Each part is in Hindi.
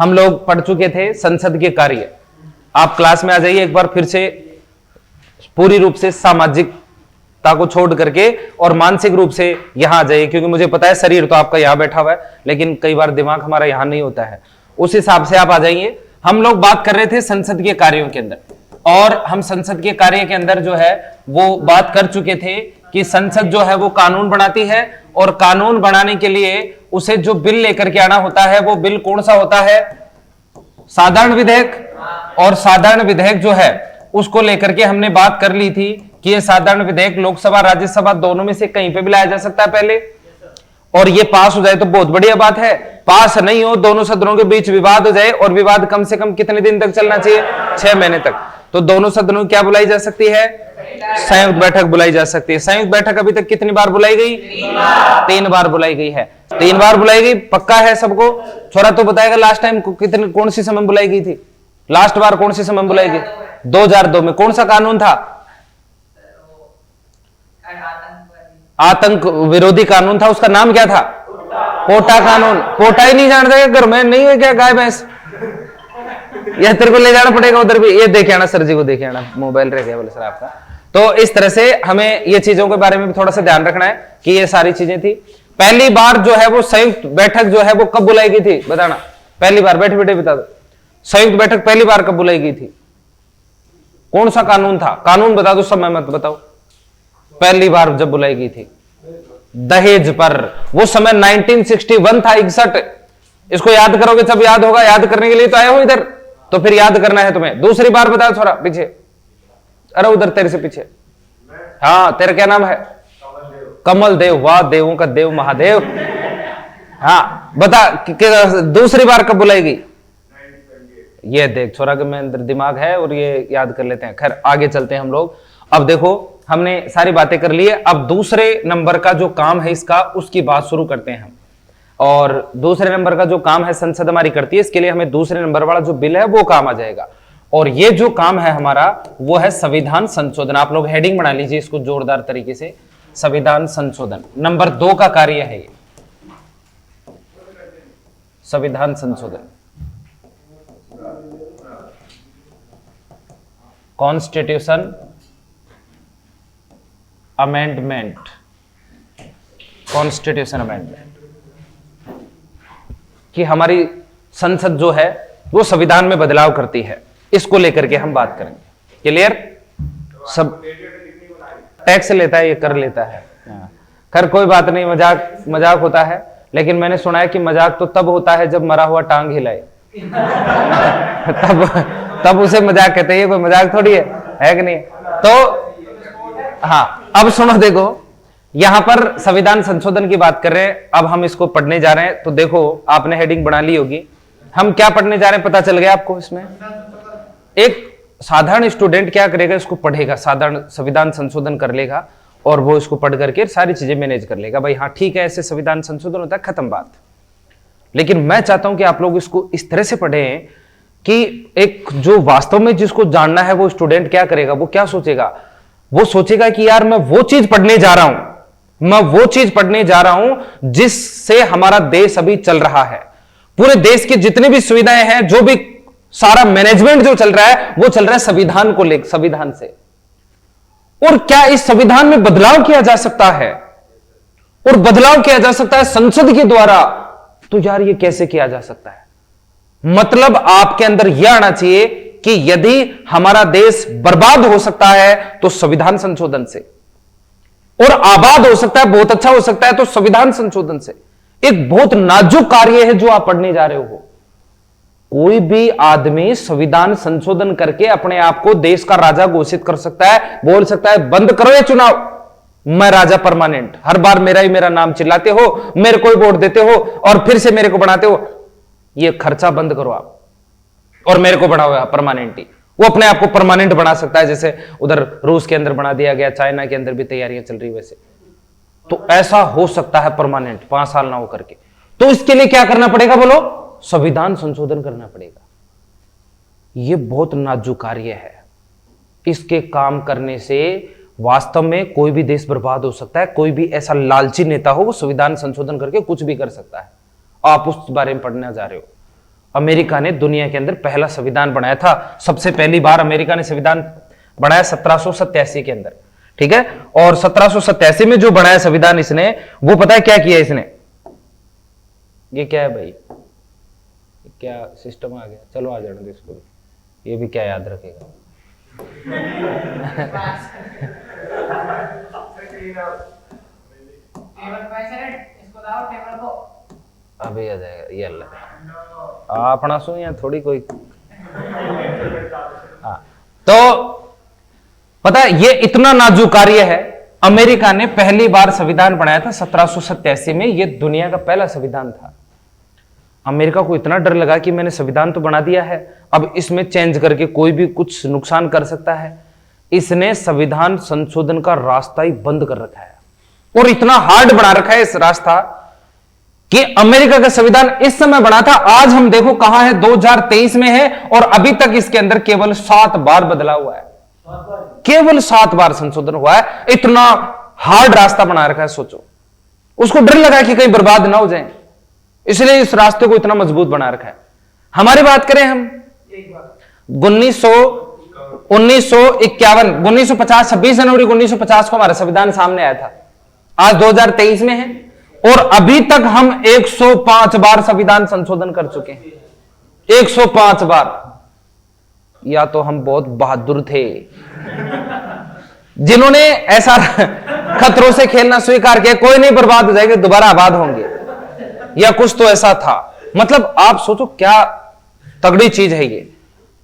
हम लोग पढ़ चुके थे संसद के कार्य। आप क्लास में आ जाइए एक बार फिर से, पूरी रूप से सामाजिकता को छोड़ करके और मानसिक रूप से यहां आ जाइए, क्योंकि मुझे पता है शरीर तो आपका यहां बैठा हुआ है, लेकिन कई बार दिमाग हमारा यहां नहीं होता है। उस हिसाब से आप आ जाइए। हम लोग बात कर रहे थे संसद के कार्यों के अंदर, और हम संसद के कार्य के अंदर जो है वो बात कर चुके थे कि संसद जो है वो कानून बनाती है, और कानून बनाने के लिए उसे जो बिल लेकर के आना होता है वो बिल कौन सा होता है? साधारण विधेयक। और साधारण विधेयक जो है उसको लेकर के हमने बात कर ली थी कि ये साधारण विधेयक लोकसभा राज्यसभा दोनों में से कहीं पे भी लाया जा सकता है पहले, और ये पास हो जाए तो बहुत बढ़िया बात है। पास नहीं हो, दोनों सदनों के बीच विवाद हो जाए, और विवाद कम से कम कितने दिन तक चलना चाहिए? 6 महीने तक। तो दोनों सदनों की क्या बुलाई जा सकती है? संयुक्त बैठक बुलाई जा सकती है। संयुक्त बैठक अभी तक कितनी बार बुलाई गई? 3 बार बुलाई गई है। 3 बार बुलाई गई, पक्का है सबको? छोरा तो बताएगा लास्ट टाइम कितने कौन सी समय बुलाई गई थी? लास्ट बार कौन सी समय बुलाई गई? 2002 में। कौन सा कानून था? आतंक विरोधी कानून था। उसका नाम क्या था? पोटा कानून। पोटा ही नहीं जानते घर में? नहीं है क्या गाय भैंस? यह तेरे को ले जाना पड़ेगा उधर भी। ये देखे आना, सर जी को देखे आना, मोबाइल रह गया बोले सर आपका। तो इस तरह से हमें ये चीजों के बारे में भी थोड़ा सा ध्यान रखना है कि ये सारी चीजें थी। पहली बार जो है वो संयुक्त बैठक जो है वो कब बुलाई गई थी? बताना। पहली बार बैठे बैठे बता दो। संयुक्त बैठक पहली बार कब बुलाई गई थी? कौन सा कानून था? कानून बता दो, समय मत बताओ। पहली बार जब बुलाई गई थी दहेज पर, वो समय 1961 था, 61। इसको याद करोगे तब याद होगा। याद करने के लिए तो आए हो इधर, तो फिर याद करना है तुम्हें। दूसरी बार बताओ थोड़ा पीछे। अरे उधर तेरे से पीछे। हाँ, तेरा क्या नाम है? कमल देव। वाह, देवों का देव महादेव। हाँ बता दूसरी बार कब बुलाई गई? ये देख छोरा के में अंदर दिमाग है और ये याद कर लेते हैं। खैर आगे चलते हैं हम लोग। अब देखो हमने सारी बातें कर ली है। अब दूसरे नंबर का जो काम है इसका, उसकी बात शुरू करते हैं हम। और दूसरे नंबर का जो काम है संसद हमारी करती है, इसके लिए हमें दूसरे नंबर वाला जो बिल है वो काम आ जाएगा। और ये जो काम है हमारा वो है संविधान संशोधन। आप लोग हेडिंग बना लीजिए इसको जोरदार तरीके से, संविधान संशोधन। नंबर 2 का कार्य है ये, संविधान संशोधन। कॉन्स्टिट्यूशन अमेंडमेंट, कॉन्स्टिट्यूशन अमेंडमेंट, कि हमारी संसद जो है वो संविधान में बदलाव करती है। इसको लेकर के हम बात करेंगे। क्लियर? सब टैक्स लेता है, ये कर लेता है। खैर कोई बात नहीं, मजाक मजाक होता है, लेकिन मैंने सुना है कि मजाक तो तब होता है जब मरा हुआ टांग हिलाए तब उसे मजाक कहते हैं। ये कोई मजाक थोड़ी है कि नहीं? तो हाँ, अब सुनो, देखो यहां पर संविधान संशोधन की बात कर रहे हैं। अब हम इसको पढ़ने जा रहे हैं। तो देखो आपने हेडिंग बना ली होगी। हम क्या पढ़ने जा रहे हैं पता चल गया आपको? इसमें एक साधारण स्टूडेंट क्या करेगा? इसको पढ़ेगा, साधारण संविधान संशोधन कर लेगा, और वो इसको पढ़ करके सारी चीजें मैनेज कर लेगा। भाई हाँ ठीक है, ऐसे संविधान संशोधन होता है, खत्म बात। लेकिन मैं चाहता हूं कि आप लोग इसको इस तरह से पढ़ें कि एक जो वास्तव में जिसको जानना है वो स्टूडेंट क्या करेगा, वो क्या सोचेगा? वो सोचेगा कि यार मैं वो चीज पढ़ने जा रहा हूं, मैं वो चीज पढ़ने जा रहा हूं जिससे हमारा देश अभी चल रहा है। पूरे देश की जितनी भी सुविधाएं हैं, जो भी सारा मैनेजमेंट जो चल रहा है वो चल रहा है संविधान को लेकर, संविधान से। और क्या इस संविधान में बदलाव किया जा सकता है? और बदलाव किया जा सकता है संसद के द्वारा। तो यार ये कैसे किया जा सकता है? मतलब आपके अंदर यह आना चाहिए कि यदि हमारा देश बर्बाद हो सकता है तो संविधान संशोधन से, और आबाद हो सकता है, बहुत अच्छा हो सकता है तो संविधान संशोधन से। एक बहुत नाजुक कार्य है जो आप पढ़ने जा रहे हो। कोई भी आदमी संविधान संशोधन करके अपने आप को देश का राजा घोषित कर सकता है, बोल सकता है बंद करो ये चुनाव, मैं राजा परमानेंट, हर बार मेरा ही मेरा नाम चिल्लाते हो, मेरे को वोट देते हो और फिर से मेरे को बनाते हो, ये खर्चा बंद करो आप और मेरे को बढ़ाओ परमानेंट। वो अपने आप को परमानेंट बना सकता है, जैसे उधर रूस के अंदर बना दिया गया, चाइना के अंदर भी तैयारियां चल रही वैसे। तो ऐसा हो सकता है परमानेंट, 5 साल ना हो करके। तो इसके लिए क्या करना पड़ेगा बोलो? संविधान संशोधन करना पड़ेगा। यह बहुत नाजुक कार्य है। इसके काम करने से वास्तव में कोई भी देश बर्बाद हो सकता है। कोई भी ऐसा लालची नेता हो वो संविधान संशोधन करके कुछ भी कर सकता है। आप उस बारे में पढ़ने जा रहे हो। अमेरिका ने दुनिया के अंदर पहला संविधान बनाया था। सबसे पहली बार अमेरिका ने संविधान बनाया 1787 के अंदर, ठीक है। और 1787 में जो बनाया संविधान इसने, वो पता है क्या किया इसने? ये क्या है भाई, क्या सिस्टम आ गया? चलो आ जाने दो इसको, ये भी क्या याद रखेगा। अभी आ जाएगा ये, अल्लाह अपना सुन या थोड़ी कोई। हाँ, तो पता है ये इतना नाजुक कार्य है। अमेरिका ने पहली बार संविधान बनाया था 1787 में, ये दुनिया का पहला संविधान था। अमेरिका को इतना डर लगा कि मैंने संविधान तो बना दिया है, अब इसमें चेंज करके कोई भी कुछ नुकसान कर सकता है। इसने संविधान संशोधन का रास्ता ही बंद कर रखा है, और इतना हार्ड बना रखा है इस रास्ता कि अमेरिका का संविधान इस समय बना था, आज हम देखो कहां है, 2023 में है, और अभी तक इसके अंदर केवल 7 बार बदला हुआ है, केवल 7 बार संशोधन हुआ है। इतना हार्ड रास्ता बना रखा है, सोचो। उसको डर लगा कि कहीं बर्बाद ना हो जाए, इसलिए इस रास्ते को इतना मजबूत बना रखा है। हमारी बात करें हम 1951, 1950, 26 जनवरी 1950 को हमारा संविधान सामने आया था। आज 2023 में है, और अभी तक हम 105 बार संविधान संशोधन कर चुके हैं, 105 बार। या तो हम बहुत बहादुर थे जिन्होंने ऐसा खतरों से खेलना स्वीकार किया, कोई नहीं बर्बाद हो जाएगा, दोबारा आबाद होंगे, या कुछ तो ऐसा था। मतलब आप सोचो क्या तगड़ी चीज है ये।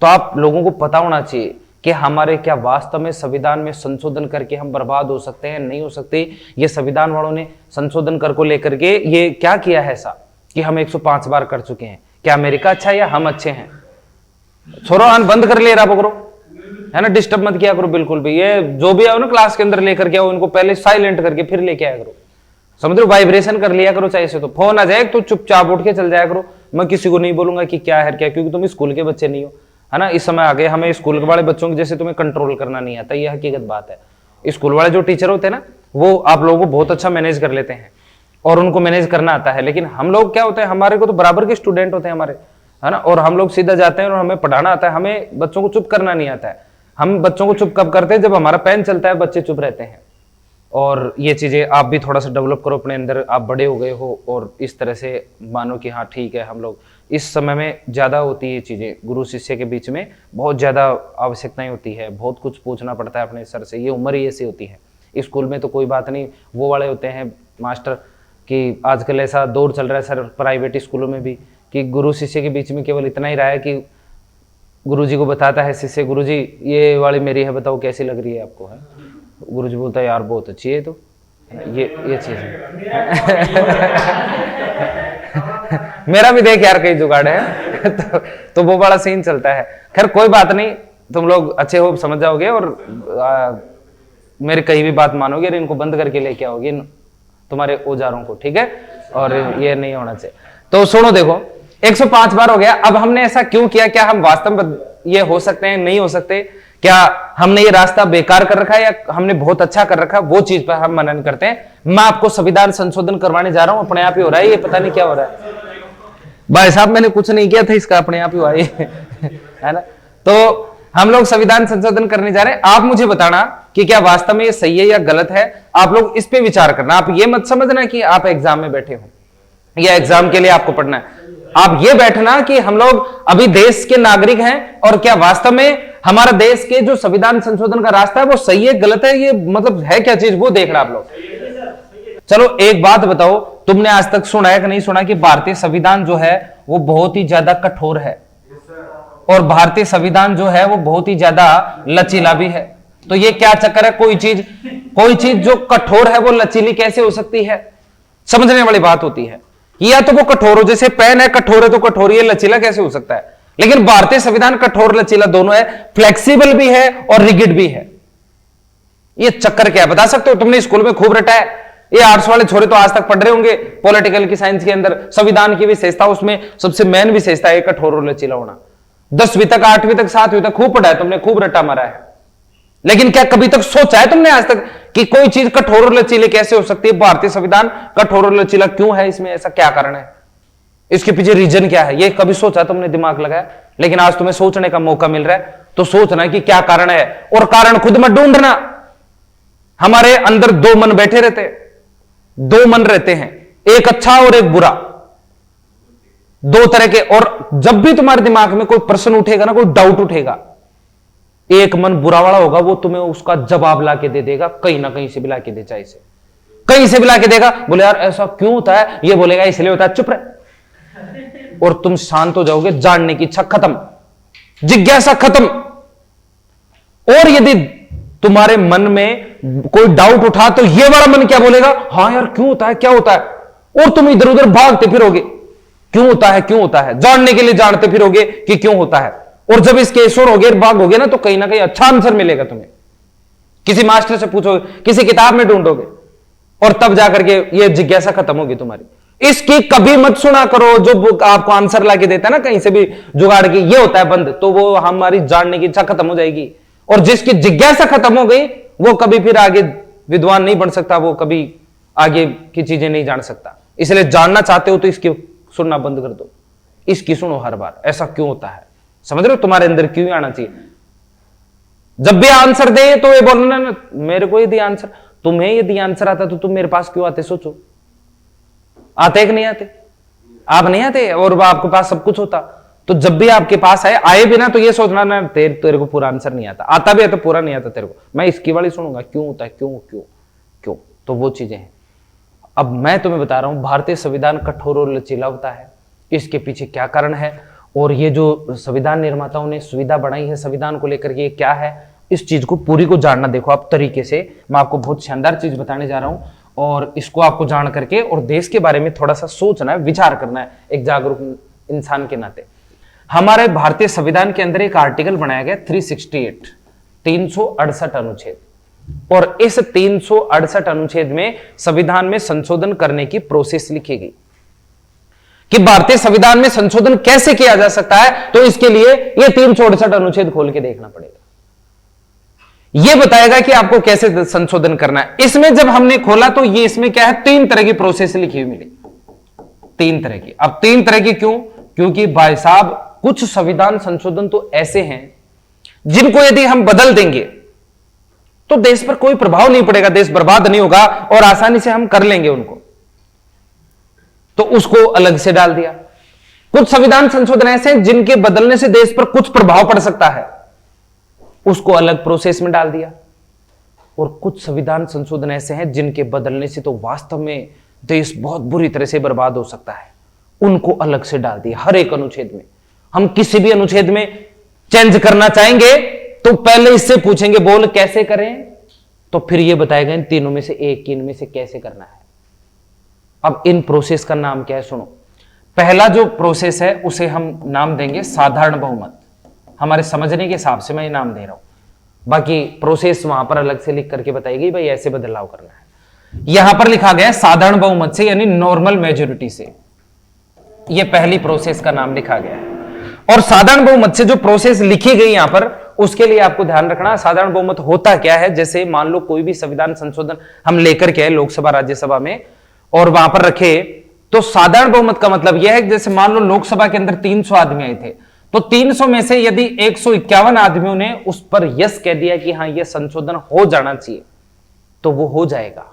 तो आप लोगों को पता होना चाहिए कि हमारे क्या वास्तव में संविधान में संशोधन करके हम बर्बाद हो सकते हैं, नहीं हो सकते। ये संविधान वालों ने संशोधन कर को लेकर के ये क्या किया है ऐसा कि हम 105 बार कर चुके हैं। क्या अमेरिका अच्छा है या हम अच्छे हैं? छोड़ो, बंद कर ले रहा करो, है ना, डिस्टर्ब मत किया करो बिल्कुल भी। ये जो भी आओ ना क्लास के अंदर लेकर के आओ, इनको पहले साइलेंट करके फिर लेके आया करो, समझ लो, वाइब्रेशन कर लिया करो चाहिए से। तो फोन आ जाए तो चुपचाप उठ के चल जाया करो। मैं किसी को नहीं बोलूंगा कि क्या है क्या, क्योंकि तुम स्कूल के बच्चे नहीं हो, है ना। इस समय आगे हमें स्कूल वाले बच्चों के जैसे तुम्हें कंट्रोल करना नहीं आता, यह हकीकत बात है। स्कूल वाले जो टीचर होते हैं ना, वो आप लोगों को बहुत अच्छा मैनेज कर लेते हैं और उनको मैनेज करना आता है। लेकिन हम लोग क्या होते हैं, हमारे को तो बराबर के स्टूडेंट होते हैं हमारे, है ना, और हम लोग सीधा जाते हैं और हमें पढ़ाना आता है, हमें बच्चों को चुप करना नहीं आता है। हम बच्चों को चुप कब करते हैं? जब हमारा पेन चलता है, बच्चे चुप रहते हैं। और ये चीजें आप भी थोड़ा सा डेवलप करो अपने अंदर। आप बड़े हो गए हो और इस तरह से मानो कि हाँ ठीक है, हम लोग इस समय में ज्यादा होती है ये चीजें, गुरु शिष्य के बीच में बहुत ज्यादा आवश्यकताएं होती है, बहुत कुछ पूछना पड़ता है अपने सर से। ये उम्र ही ऐसी होती है। स्कूल में तो कोई बात नहीं, वो वाले होते हैं मास्टर कि आजकल ऐसा दौर चल रहा है सर प्राइवेट स्कूलों में भी कि गुरु शिष्य के बीच में केवल इतना ही रहा है कि गुरुजी को बताता है शिष्य, गुरुजी ये वाली मेरी है, बताओ कैसी लग रही है आपको, है। गुरुजी बोलता है यार बहुत अच्छी है, तो ये चीज है। मेरा भी देख यार कई जुगाड़ है। तो वो बड़ा सीन चलता है। खैर कोई बात नहीं, तुम लोग अच्छे हो, समझ जाओगे और मेरी कहीं भी बात मानोगे और इनको बंद करके लेके आओगे तुम्हारे औजारों को, ठीक है। और ये नहीं होना चाहिए। तो सुनो, देखो 105 बार हो गया। अब हमने ऐसा क्यों किया? क्या हम वास्तव में ये हो सकते हैं, नहीं हो सकते? क्या हमने ये रास्ता बेकार कर रखा है या हमने बहुत अच्छा कर रखा है? वो चीज पर हम मनन करते हैं। मैं आपको संविधान संशोधन करवाने जा रहा हूं, अपने आप ही हो रहा है, ये पता नहीं क्या हो रहा है। भाई साहब मैंने कुछ नहीं किया था, इसका अपने आप ही हुआ है ना। तो हम लोग संविधान संशोधन करने जा रहे हैं। आप मुझे बताना कि क्या वास्तव में ये सही है या गलत है। आप लोग इस पे विचार करना। आप ये मत समझना कि आप एग्जाम में बैठे हो या एग्जाम के लिए आपको पढ़ना है। आप ये बैठना कि हम लोग अभी देश के नागरिक हैं और क्या वास्तव में हमारा देश के जो संविधान संशोधन का रास्ता है वो सही है गलत है, ये मतलब है क्या चीज, वो देखना आप लोग। चलो एक बात बताओ, तुमने आज तक सुना है कि नहीं सुना कि भारतीय संविधान जो है वो बहुत ही ज्यादा कठोर है और भारतीय संविधान जो है वो बहुत ही ज्यादा लचीला भी है। तो ये क्या चक्कर है? कोई चीज जो कठोर है वो लचीली कैसे हो सकती है? समझने वाली बात होती है। या तो वो कठोर हो, जैसे पेन है कठोर है तो कठोर, ये लचीला कैसे हो सकता है? लेकिन भारतीय संविधान कठोर लचीला दोनों है, फ्लेक्सिबल भी है और रिगिड भी है। ये चक्कर क्या है बता सकते हो? तुमने स्कूल में खूब रटा है, ये आर्ट्स वाले छोरे तो आज तक पढ़ रहे होंगे पॉलिटिकल की साइंस के अंदर संविधान की विशेषता, उसमें सबसे मेन विशेषता है कठोर और लचीला होना। 10वीं तक 8वीं तक 7वीं तक खूब पढ़ा है तुमने, खूब रटा मारा है, लेकिन क्या कभी तक सोचा है तुमने आज तक कि कोई चीज कठोर और लचीले कैसे हो सकती है? भारतीय संविधान कठोर और लचीला क्यों है? इसमें ऐसा क्या कारण है? इसके पीछे रीजन क्या है, ये कभी सोचा तुमने, दिमाग लगाया? लेकिन आज तुम्हें सोचने का मौका मिल रहा है, तो सोचना कि क्या कारण है, और कारण खुद मत ढूंढना। हमारे अंदर दो मन बैठे रहते हैं, दो मन रहते हैं, एक अच्छा और एक बुरा, दो तरह के। और जब भी तुम्हारे दिमाग में कोई प्रश्न उठेगा ना, कोई डाउट उठेगा, एक मन बुरा वाला होगा, वो तुम्हें उसका जवाब ला के दे देगा, कहीं ना कहीं से भी ला के दे, चाहे इसे कहीं से भी ला के देगा। बोले यार ऐसा क्यों होता है, ये बोलेगा इसलिए होता है, चुप रहे, और तुम शांत हो जाओगे, जानने की इच्छा खत्म, जिज्ञासा खत्म। और यदि तुम्हारे मन में कोई डाउट उठा तो ये वाला मन क्या बोलेगा, हाँ यार क्यों होता है, क्या होता है, और तुम इधर उधर भागते फिरोगे, क्यों होता है, क्यों होता है, जानने के लिए जानते फिरोगे कि क्यों होता है। और जब इसके शोर होगे, भागोगे ना, तो कहीं ना कहीं अच्छा आंसर मिलेगा तुम्हें, किसी मास्टर से पूछोगे, किसी किताब में ढूंढोगे, और तब जाकर के ये जिज्ञासा खत्म होगी तुम्हारी। इसकी कभी मत सुना करो जो बुक आपको आंसर लाके देता है ना, कहीं से भी जुगाड़ के, ये होता है बंद, तो वो हमारी जानने की इच्छा खत्म हो जाएगी। और जिसकी जिज्ञासा खत्म हो गई, वो कभी फिर आगे विद्वान नहीं बन सकता, वो कभी आगे की चीजें नहीं जान सकता। इसलिए जानना चाहते हो तो इसकी सुनना बंद कर दो, इसकी सुनो हर बार, ऐसा क्यों होता है, समझ रहे हो, तुम्हारे अंदर क्यों आना चाहिए। जब भी आंसर दे तो ये बोलना ना, मेरे को यदि आंसर, तुम्हें यदि आंसर आता तो तुम मेरे पास क्यों आते, सोचो, आते कि नहीं आते? आप नहीं आते, और आपके पास सब कुछ होता, तो जब भी आपके पास आए भी ना, तो ये सोचना ना, तेरे को पूरा आंसर नहीं आता, आता भी है तो पूरा नहीं आता तेरे को, मैं इसकी वाली सुनूंगा, क्यों होता है, क्यों क्यों क्यों, तो वो चीजें हैं। अब मैं तुम्हें बता रहा हूं, भारतीय संविधान कठोर और लचीला होता है, इसके पीछे क्या कारण है, और ये जो संविधान निर्माताओं ने सुविधा बढ़ाई है संविधान को लेकर के, क्या है, इस चीज को पूरी को जानना। देखो आप तरीके से, मैं आपको बहुत शानदार चीज बताने जा रहा हूं, और इसको आपको जान करके और देश के बारे में थोड़ा सा सोचना है, विचार करना है, एक जागरूक इंसान के नाते। हमारे भारतीय संविधान के अंदर एक आर्टिकल बनाया गया 368, 368 अनुच्छेद, और इस 368 अनुच्छेद में संविधान में संशोधन करने की प्रोसेस लिखी गई कि भारतीय संविधान में संशोधन कैसे किया जा सकता है। तो इसके लिए यह 368 अनुच्छेद खोल के देखना पड़ेगा, यह बताएगा कि आपको कैसे संशोधन करना है। इसमें जब हमने खोला तो ये इसमें क्या है, 3 तरह की प्रोसेस लिखी हुई मिली, 3 तरह की। अब 3 तरह की क्यों? क्योंकि भाई साहब कुछ संविधान संशोधन तो ऐसे हैं जिनको यदि हम बदल देंगे तो देश पर कोई प्रभाव नहीं पड़ेगा, देश बर्बाद नहीं होगा, और आसानी से हम कर लेंगे उनको, तो उसको अलग से डाल दिया। कुछ संविधान संशोधन ऐसे हैं जिनके बदलने से देश पर कुछ प्रभाव पड़ सकता है, उसको अलग प्रोसेस में डाल दिया। और कुछ संविधान संशोधन ऐसे हैं जिनके बदलने से तो वास्तव में देश बहुत बुरी तरह से बर्बाद हो सकता है, उनको अलग से डाल दिया। हर एक अनुच्छेद में, हम किसी भी अनुच्छेद में चेंज करना चाहेंगे तो पहले इससे पूछेंगे बोल कैसे करें, तो फिर यह बताएगा इन तीनों में से एक, इनमें से कैसे करना है। अब इन प्रोसेस का नाम क्या है, सुनो। पहला जो प्रोसेस है उसे हम नाम देंगे साधारण बहुमत, हमारे समझने के हिसाब से मैं ये नाम दे रहा हूं, बाकी प्रोसेस वहां पर अलग से लिख करके बताएगी भाई ऐसे बदलाव करना है। यहां पर लिखा गया है साधारण बहुमत से, यानी नॉर्मल मेजोरिटी से, यह पहली प्रोसेस का नाम लिखा गया है। और साधारण बहुमत से जो प्रोसेस लिखी गई यहां पर, उसके लिए आपको ध्यान रखना, साधारण बहुमत होता क्या है। जैसे मान लो कोई भी संविधान संशोधन हम लेकर के आए लोकसभा राज्यसभा में और वहां पर रखे, तो साधारण बहुमत का मतलब यह है जैसे मान लो लोकसभा के अंदर 300 आदमी आए थे, तो 300 में से यदि 151 आदमियों ने उस पर यस कह दिया कि हां यह संशोधन हो जाना चाहिए, तो वो हो जाएगा।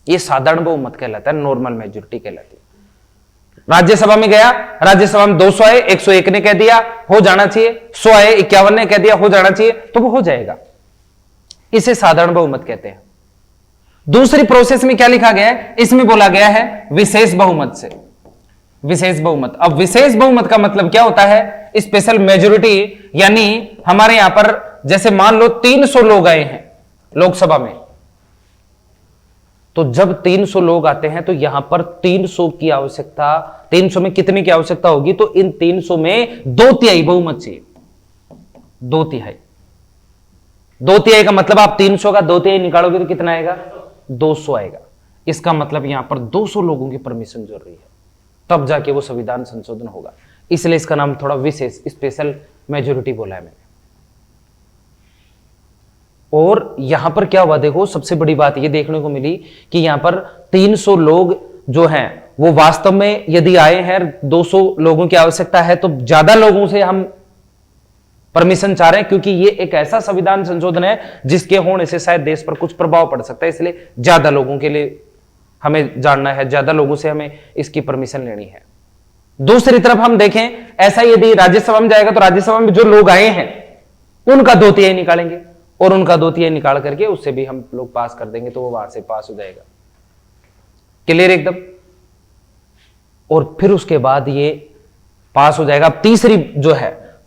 यह साधारण बहुमत कहलाता है, नॉर्मल मेजोरिटी कहलाती है। राज्यसभा में गया, राज्यसभा में 200 आए, 101 ने कह दिया हो जाना चाहिए, 100 आए, 51 ने कह दिया हो जाना चाहिए, तो वो हो जाएगा। इसे साधारण बहुमत कहते हैं। दूसरी प्रोसेस में क्या लिखा गया है, इसमें बोला गया है विशेष बहुमत से, विशेष बहुमत। अब विशेष बहुमत का मतलब क्या होता है, स्पेशल मेजोरिटी, यानी हमारे यहां पर जैसे मान लो 300 लोग आए हैं लोकसभा में, तो जब 300 लोग आते हैं तो यहां पर 300 की आवश्यकता, 300 में कितने की आवश्यकता होगी, तो इन 300 में 2/3 बहुमत चाहिए। 2/3, 2/3 का मतलब आप 300 का 2/3 निकालोगे तो कितना आएगा, 200 आएगा। इसका मतलब यहां पर 200 लोगों की परमिशन जरूरी है, तब जाके वो संविधान संशोधन होगा। इसलिए इसका नाम थोड़ा विशेष, स्पेशल मेजोरिटी बोला है मैंने। और यहां पर क्या हुआ, देखो सबसे बड़ी बात यह देखने को मिली कि यहां पर 300 लोग जो हैं वो वास्तव में यदि आए हैं 200 लोगों की आवश्यकता है तो ज्यादा लोगों से हम परमिशन चाह रहे हैं, क्योंकि ये एक ऐसा संविधान संशोधन है जिसके होने से शायद देश पर कुछ प्रभाव पड़ सकता है, इसलिए ज्यादा लोगों के लिए हमें जानना है, ज्यादा लोगों से हमें इसकी परमिशन लेनी है। दूसरी तरफ हम देखें, ऐसा यदि राज्यसभा में जाएगा तो राज्यसभा में जो लोग आए हैं उनका 2/3 निकालेंगे और उनका 2/3 निकाल करके उससे भी हम लोग पास कर देंगे, तो वो वहां से पास हो जाएगा। क्लियर एकदम। और फिर उसके बाद ये पास हो जाएगा। अब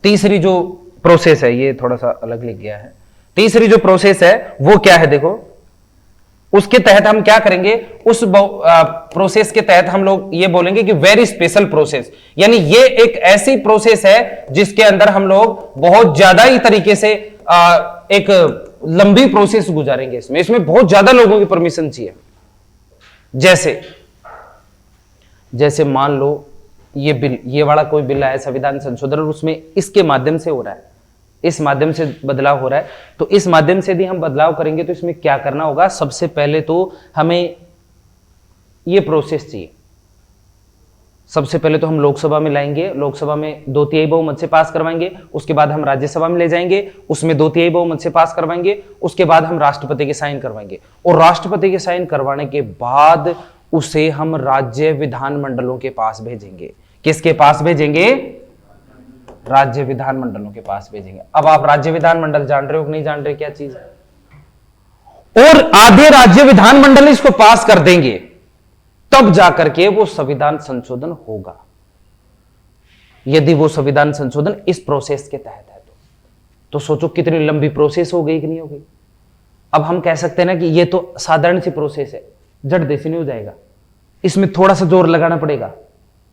तीसरी जो प्रोसेस है, ये थोड़ा सा अलग लिख गया है। तीसरी जो प्रोसेस है वो क्या है, देखो उसके तहत हम क्या करेंगे, उस प्रोसेस के तहत हम लोग ये बोलेंगे कि वेरी स्पेशल प्रोसेस, यानी ये एक ऐसी प्रोसेस है जिसके अंदर हम लोग बहुत ज्यादा ही तरीके से एक लंबी प्रोसेस गुजारेंगे। इसमें बहुत ज्यादा लोगों की परमिशन चाहिए। जैसे मान लो ये वाला कोई बिल आया संविधान संशोधन, और उसमें इसके माध्यम से हो रहा है, इस माध्यम से बदलाव हो रहा है, तो इस माध्यम से यदि हम बदलाव करेंगे तो इसमें क्या करना होगा, सबसे पहले तो हमें ये प्रोसेस चाहिए। सबसे पहले तो हम लोकसभा में लाएंगे, लोकसभा में 2/3 बहुमत से पास करवाएंगे, उसके बाद हम राज्यसभा में ले जाएंगे, उसमें 2/3 बहुमत से पास करवाएंगे, उसके बाद हम राष्ट्रपति के साइन करवाएंगे, और राष्ट्रपति के साइन करवाने के बाद उसे हम राज्य विधानमंडलों के पास भेजेंगे। किसके पास भेजेंगे? राज्य विधानमंडलों के पास भेजेंगे। अब आप राज्य विधानमंडल जान रहे हो कि नहीं जान रहे क्या चीज है? और आधे राज्य विधानमंडल इसको पास कर देंगे, तब जाकर के वो संविधान संशोधन होगा। यदि वो संविधान संशोधन इस प्रोसेस के तहत है तो सोचो कितनी लंबी प्रोसेस हो गई कि नहीं हो गई। अब हम कह सकते हैं ना कि ये तो साधारण सी प्रोसेस है, झट देसी नहीं हो जाएगा, इसमें थोड़ा सा जोर लगाना पड़ेगा,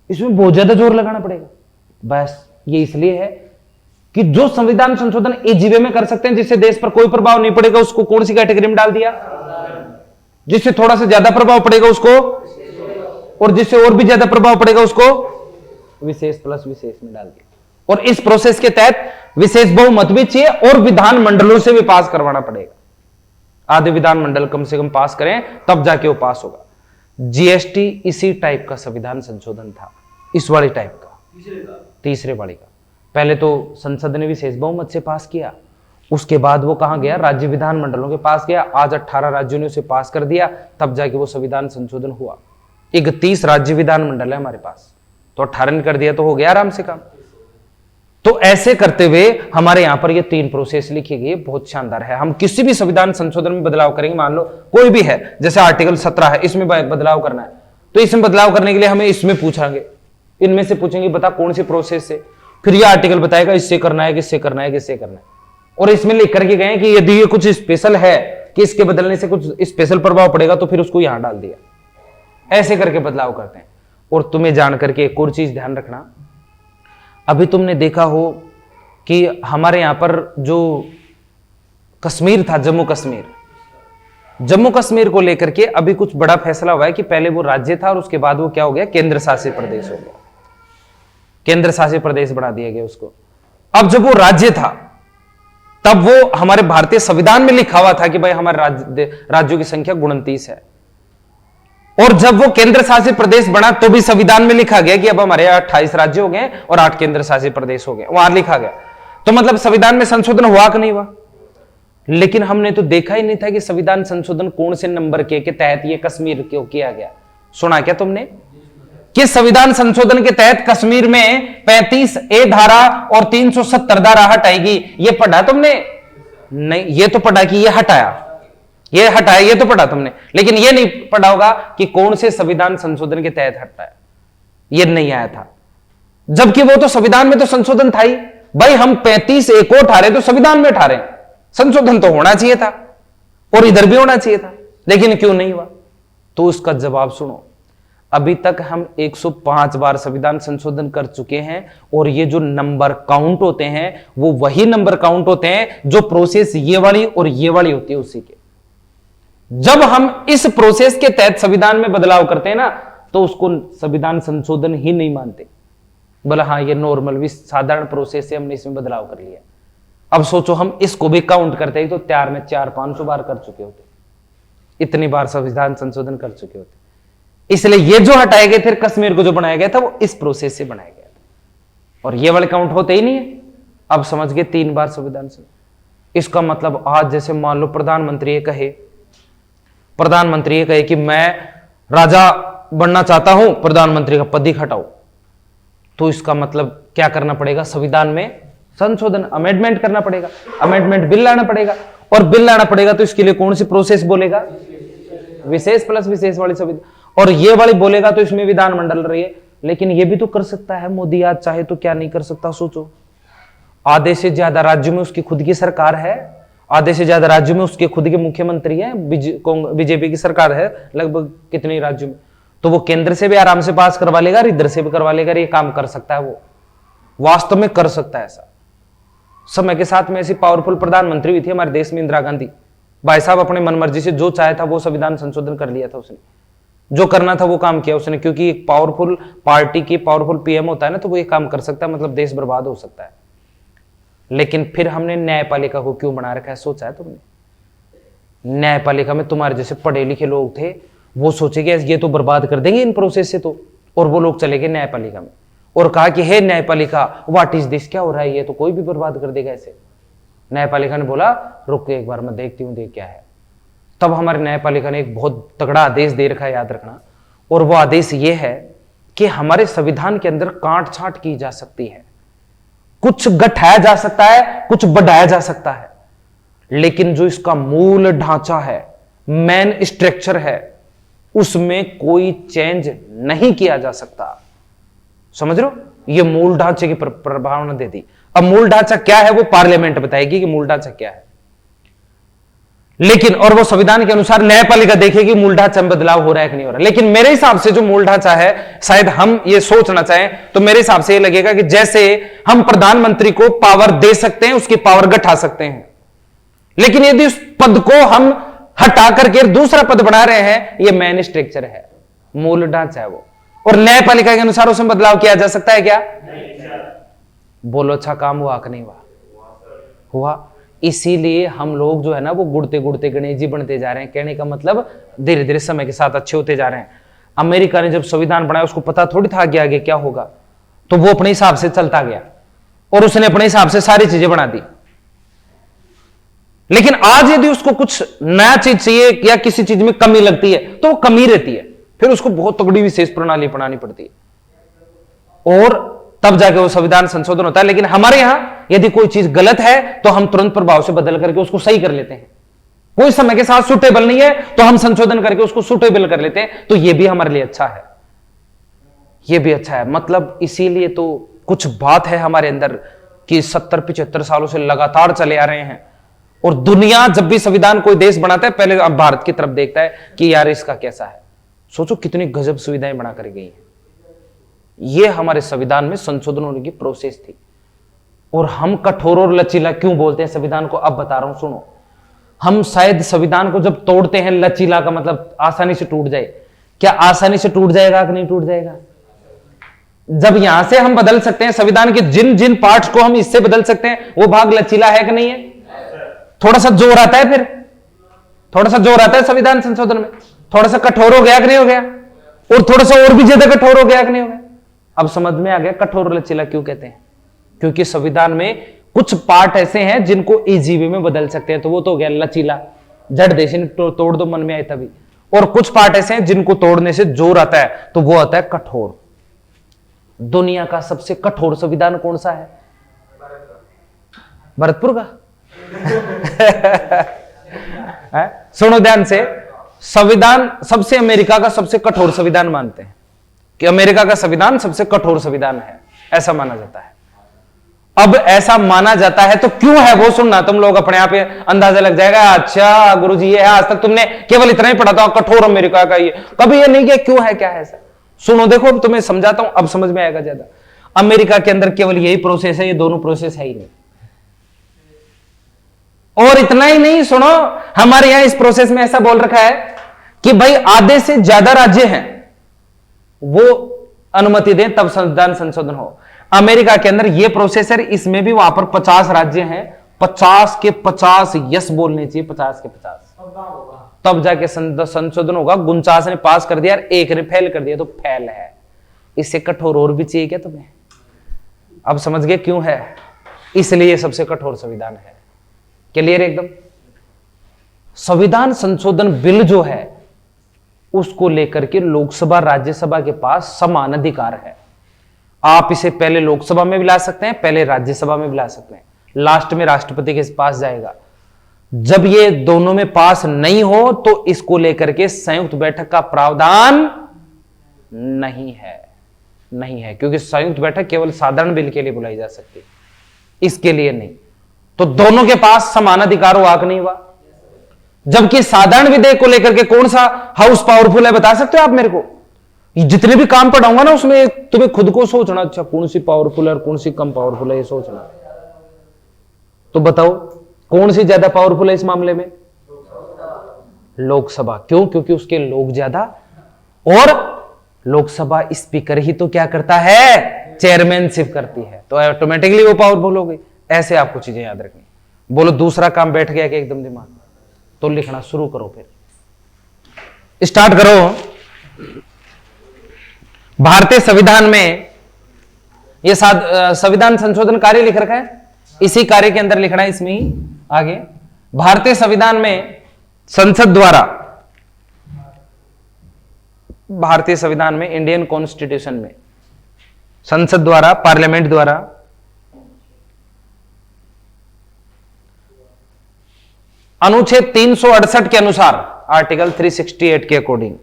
इसमें बहुत ज्यादा जोर लगाना पड़ेगा। बस ये इसलिए है कि जो संविधान संशोधन एजीवे में कर सकते हैं जिससे देश पर कोई प्रभाव नहीं पड़ेगा, उसको कौन सी कैटेगरी में डाल दिया? जिससे थोड़ा सा ज्यादा प्रभाव पड़ेगा उसको, और जिससे और भी ज्यादा प्रभाव पड़ेगा उसको विशेष प्लस विशेष में डाल दिया। और इस प्रोसेस के तहत विशेष बहुमत भी चाहिए और विधानमंडलों से भी पास करवाना पड़ेगा। आधे विधानमंडल कम से कम पास करें तब जाके वो पास होगा। जीएसटी इसी टाइप का संविधान संशोधन था, इस वाली टाइप का, तीसरे वाली का। पहले तो संसद ने विशेष बहुमत से पास किया, उसके बाद वो कहां गया? राज्य विधानमंडलों के पास गया। आज 18 राज्यों ने उसे पास कर दिया, तब जाके वो संविधान संशोधन हुआ। 31 राज्य विधानमंडल है हमारे पास, तो 18 ने कर दिया तो हो गया आराम से काम। तो ऐसे करते हुए हमारे यहां पर ये 3 प्रोसेस लिखी गई, बहुत शानदार है। हम किसी भी संविधान संशोधन में बदलाव करेंगे, मान लो कोई भी है, जैसे आर्टिकल 17 है, इसमें बदलाव करना है, तो इसमें बदलाव करने के लिए हमें इसमें पूछेंगे, इनमें से पूछेंगे बता कौन सी प्रोसेस से, फिर ये आर्टिकल बताएगा इससे करना है, किससे करना है, किससे करना है। और इसमें लिख करके गए कि यदि ये कुछ स्पेशल है कि इसके बदलने से कुछ स्पेशल प्रभाव पड़ेगा तो फिर उसको यहां डाल दिया। ऐसे करके बदलाव करते हैं। और तुम्हें जान करके एक और चीज ध्यान रखना, अभी तुमने देखा हो कि हमारे यहां पर जो कश्मीर था, जम्मू कश्मीर को लेकर के अभी कुछ बड़ा फैसला हुआ है कि पहले वो राज्य था और उसके बाद वो क्या हो गया? केंद्र शासित प्रदेश हो गया, केंद्र शासित प्रदेश बना दिया गया उसको। अब जब वो राज्य था तब वो हमारे भारतीय संविधान में लिखा हुआ था कि भाई हमारे राज्यों की संख्या 29 है, और जब वो केंद्र शासित प्रदेश बना तो भी संविधान में लिखा गया कि अब हमारे 28 राज्य हो गए और 8 केंद्र शासित प्रदेश हो गए, वहां लिखा गया। तो मतलब संविधान में संशोधन हुआ कि नहीं हुआ? लेकिन हमने तो देखा ही नहीं था कि संविधान संशोधन कौन से नंबर के तहत ये कश्मीर क्यों किया गया। सुना क्या तुमने कि संविधान संशोधन के तहत कश्मीर में 35A धारा और 370 धारा हटाएगी? ये पढ़ा तुमने? नहीं, ये तो पढ़ा कि ये हटाया, ये तो पढ़ा तुमने, लेकिन ये नहीं पढ़ा होगा कि कौन से संविधान संशोधन के तहत हटाया, ये नहीं आया था। जबकि वो तो संविधान में तो संशोधन था ही। भाई हम 35A को उठा रहे तो संविधान में उठा रहे, संशोधन तो होना चाहिए था और इधर भी होना चाहिए था, लेकिन क्यों नहीं हुआ? तो उसका जवाब सुनो। अभी तक हम 105 बार संविधान संशोधन कर चुके हैं, और ये जो नंबर काउंट होते हैं वो वही नंबर काउंट होते हैं जो प्रोसेस ये वाली और ये वाली होती है उसी के। जब हम इस प्रोसेस के तहत संविधान में बदलाव करते हैं ना, तो उसको संविधान संशोधन ही नहीं मानते, बोला हाँ ये नॉर्मल भी साधारण प्रोसेस से हमने इसमें बदलाव कर लिया। अब सोचो हम इसको भी काउंट करते हैं तो तैयार में 400-500 बार कर चुके होते, इतनी बार संविधान संशोधन कर चुके होते। इसलिए ये जो हटाए गए थे कश्मीर को जो बनाया गया था वो इस प्रोसेस से बनाया गया था, और ये वाले काउंट होते ही नहीं है। अब समझ गए 3 बार संविधान से। इसका मतलब आज जैसे मान लो प्रधानमंत्री ये कहे कि मैं राजा बनना चाहता हूं, प्रधानमंत्री का पद ही हटाओ, तो इसका मतलब क्या करना पड़ेगा, संविधान में संशोधन, अमेंडमेंट करना पड़ेगा, अमेंडमेंट बिल लाना पड़ेगा, और बिल लाना पड़ेगा तो इसके लिए कौन सी प्रोसेस बोलेगा, विशेष प्लस विशेष वाली संविधान, और ये वाली बोलेगा तो इसमें विधानमंडल रही है। लेकिन ये भी तो कर सकता है मोदी, आज चाहे तो क्या नहीं कर सकता, सोचो। आधे से ज्यादा राज्यों में उसकी खुद की सरकार है, आधे से ज्यादा राज्यों में उसके खुद के मुख्यमंत्री है, बीजेपी की सरकार है लगभग कितने राज्यों में, तो वो केंद्र से भी आराम से पास करवा लेगा और इधर से भी करवा लेगा। ये काम कर सकता है, वो वास्तव में कर सकता है ऐसा। समय के साथ में ऐसी पावरफुल प्रधानमंत्री हुई थी हमारे देश में, इंदिरा गांधी। भाई साहब अपने मनमर्जी से जो चाहे था वो संविधान संशोधन कर लिया था उसने, जो करना था वो काम किया उसने, क्योंकि एक पावरफुल पार्टी की पावरफुल पीएम होता है ना, तो वो ये काम कर सकता है, मतलब देश बर्बाद हो सकता है। लेकिन फिर हमने न्यायपालिका को क्यों बना रखा है, सोचा है तुमने? न्यायपालिका में तुम्हारे जैसे पढ़े लिखे लोग थे, वो सोचे कि ये तो बर्बाद कर देंगे इन प्रोसेस से, तो और वो लोग चले गए न्यायपालिका में और कहा कि हे न्यायपालिका, व्हाट इज दिस, क्या हो रहा है, ये तो कोई भी बर्बाद कर देगा ऐसे। न्यायपालिका ने बोला रुक एक बार मैं देखती हूं देख क्या है। तब हमारे न्यायपालिका ने एक बहुत तगड़ा आदेश दे रखा है, याद रखना, और वो आदेश ये है कि हमारे संविधान के अंदर काट छांट की जा सकती है, कुछ घटाया जा सकता है, कुछ बढ़ाया जा सकता है, लेकिन जो इसका मूल ढांचा है, मेन स्ट्रक्चर है, उसमें कोई चेंज नहीं किया जा सकता। समझ रहे हो? ये मूल ढांचे की प्रभावना दे दी। अब मूल ढांचा क्या है वो पार्लियामेंट बताएगी कि मूल ढांचा क्या है, लेकिन और वो संविधान के अनुसार न्यायपालिका देखेगी मूल ढांचा में बदलाव हो रहा है कि नहीं हो रहा। लेकिन मेरे हिसाब से जो मूल ढांचा है, शायद हम ये सोचना चाहें तो मेरे हिसाब से ये लगेगा कि जैसे हम प्रधानमंत्री को पावर दे सकते हैं, उसकी पावर घटा सकते हैं, लेकिन यदि उस पद को हम हटा करके दूसरा पद बना रहे हैं, ये मेन स्ट्रक्चर है, मूल ढांचा है वो, और न्यायपालिका के अनुसार उसमें बदलाव किया जा सकता है क्या? बोलो अच्छा काम हुआ कि नहीं हुआ? हुआ। इसीलिए हम लोग जो है ना वो गुड़ते गुड़ते गणेश जी बनते जा रहे हैं। कहने का मतलब धीरे धीरे समय के साथ अच्छे होते जा रहे हैं। अमेरिका ने जब संविधान बनाया उसको पता थोड़ी था कि आगे क्या होगा, तो वो अपने हिसाब से चलता गया और उसने अपने हिसाब से सारी चीजें बना दी। लेकिन आज यदि उसको कुछ नया चीज चाहिए या किसी चीज में कमी लगती है तो वो कमी रहती है, फिर उसको बहुत तगड़ी विशेष प्रणाली बनानी पड़ती है और तब जाके वो संविधान संशोधन होता है। लेकिन हमारे यहां यदि कोई चीज गलत है तो हम तुरंत प्रभाव से बदल करके उसको सही कर लेते हैं। कोई समय के साथ सुटेबल नहीं है तो हम संशोधन करके उसको सुटेबल कर लेते हैं, तो ये भी हमारे लिए अच्छा है, ये भी अच्छा है। मतलब इसीलिए तो कुछ बात है हमारे अंदर कि 70-75 सालों से लगातार चले आ रहे हैं, और दुनिया जब भी संविधान कोई देश बनाता है पहले अब भारत की तरफ देखता है कि यार इसका कैसा है। सोचो कितनी गजब सुविधाएं बना कर गई हैं। ये हमारे संविधान में संशोधन होने की प्रोसेस थी। और हम कठोर और लचीला क्यों बोलते हैं संविधान को, अब बता रहा हूं सुनो। हम शायद संविधान को जब तोड़ते हैं, लचीला का मतलब आसानी से टूट जाए, क्या आसानी से टूट जाएगा कि नहीं टूट जाएगा? जब यहां से हम बदल सकते हैं संविधान के जिन जिन पार्ट्स को हम इससे बदल सकते हैं, वो भाग लचीला है कि नहीं है? थोड़ा सा जोर आता है, फिर थोड़ा सा जोर आता है संविधान संशोधन में, थोड़ा सा कठोर हो गया कि नहीं हो गया, और थोड़ा सा और भी ज्यादा कठोर हो गया कि नहीं हो गया। अब समझ में आ गया कठोर लचीला क्यों कहते हैं, क्योंकि संविधान में कुछ पार्ट ऐसे हैं जिनको इजी वे में बदल सकते हैं, तो वो तो हो गया लचीला, जड़ देश तोड़ दो मन में आए तभी। और कुछ पार्ट ऐसे हैं जिनको तोड़ने से जोर आता है, तो वो आता है कठोर। दुनिया का सबसे कठोर संविधान कौन सा है? भरतपुर का। सुनो ध्यान से, संविधान सबसे अमेरिका का सबसे कठोर संविधान मानते हैं कि अमेरिका का संविधान सबसे कठोर संविधान है, ऐसा माना जाता है। अब ऐसा माना जाता है तो क्यों है वो सुनना, तुम लोग अपने आप अंदाजा लग जाएगा। अच्छा गुरुजी ये है, आज तक तुमने केवल इतना ही पढ़ा था कठोर अमेरिका का, ये कभी ये नहीं किया, क्यों है, क्या है ऐसा? सुनो देखो अब तुम्हें समझाता हूं, अब समझ में आएगा ज्यादा। अमेरिका के अंदर केवल यही प्रोसेस है, ये दोनों प्रोसेस है ही नहीं। और इतना ही नहीं, सुनो हमारे यहां इस प्रोसेस में ऐसा बोल रखा है कि भाई आधे से ज्यादा राज्य हैं वो अनुमति दें तब संविधान संशोधन हो। अमेरिका के अंदर ये प्रोसेस है, इसमें भी वहां पर 50 राज्य हैं, 50 के 50 यस बोलने चाहिए, 50 के 50। तब जाके संशोधन होगा। 49 ने पास कर दिया, 1 ने फेल कर दिया, तो फेल है। इससे कठोर और भी चाहिए क्या तुम्हें? अब समझ गए क्यों है? इसलिए सबसे कठोर संविधान है। क्लियर एकदम? संविधान संशोधन बिल जो है उसको लेकर के लोकसभा राज्यसभा के पास समान अधिकार है। आप इसे पहले लोकसभा में भी ला सकते हैं, पहले राज्यसभा में भी ला सकते हैं, लास्ट में राष्ट्रपति के पास जाएगा। जब ये दोनों में पास नहीं हो तो इसको लेकर के संयुक्त बैठक का प्रावधान नहीं है, क्योंकि संयुक्त बैठक केवल साधारण बिल के लिए बुलाई जा सकती, इसके लिए नहीं। तो दोनों के पास समान अधिकार हुआ कि नहीं हुआ? जबकि साधारण विधेयक को लेकर के कौन सा हाउस पावरफुल है बता सकते हो आप मेरे को? जितने भी काम पढ़ाऊंगा ना उसमें तुम्हें खुद को सोचना, अच्छा कौन सी पावरफुल है और कौन सी कम पावरफुल है, ये सोचना। तो बताओ कौन सी ज्यादा पावरफुल है इस मामले में? लोकसभा। क्यों? क्योंकि उसके लोग ज्यादा, और लोकसभा स्पीकर ही तो क्या करता है? चेयरमैनशिप करती है, तो ऑटोमेटिकली वो पावरफुल हो गई। ऐसे आपको चीजें याद रखनी। बोलो दूसरा काम बैठ गया कि एकदम दिमाग? तो लिखना शुरू करो, फिर स्टार्ट करो। भारतीय संविधान में यह संविधान संशोधन कार्य लिख रखा है, इसी कार्य के अंदर लिखना है इसमें ही आगे। भारतीय संविधान में संसद द्वारा, भारतीय संविधान में, इंडियन कॉन्स्टिट्यूशन में संसद द्वारा, पार्लियामेंट द्वारा अनुच्छेद 368 के अनुसार, आर्टिकल 368 के अकॉर्डिंग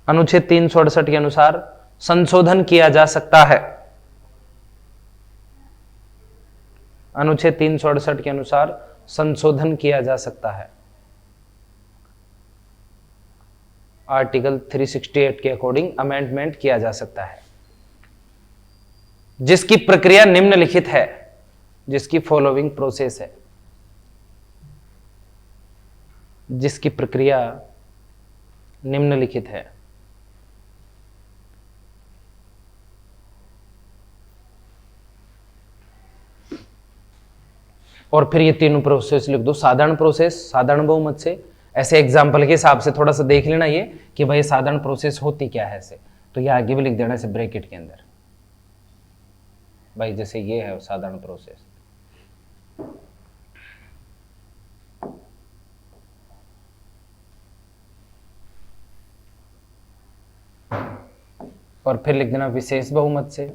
अनुच्छेद 368 के अनुसार संशोधन किया जा सकता है। अनुच्छेद 368 के अनुसार संशोधन किया जा सकता है। आर्टिकल 368 के अकॉर्डिंग अमेंडमेंट किया जा सकता है, जिसकी प्रक्रिया निम्नलिखित है, जिसकी फॉलोइंग प्रोसेस है, जिसकी प्रक्रिया निम्नलिखित है। और फिर ये तीनों प्रोसेस लिख दो। साधारण प्रोसेस, साधारण बहुमत से, ऐसे एग्जाम्पल के हिसाब से थोड़ा सा देख लेना ये कि भाई साधारण प्रोसेस होती क्या है ऐसे, तो ये आगे भी लिख देना ऐसे ब्रैकेट के अंदर, भाई जैसे ये है साधारण प्रोसेस। और फिर लिख देना विशेष बहुमत से,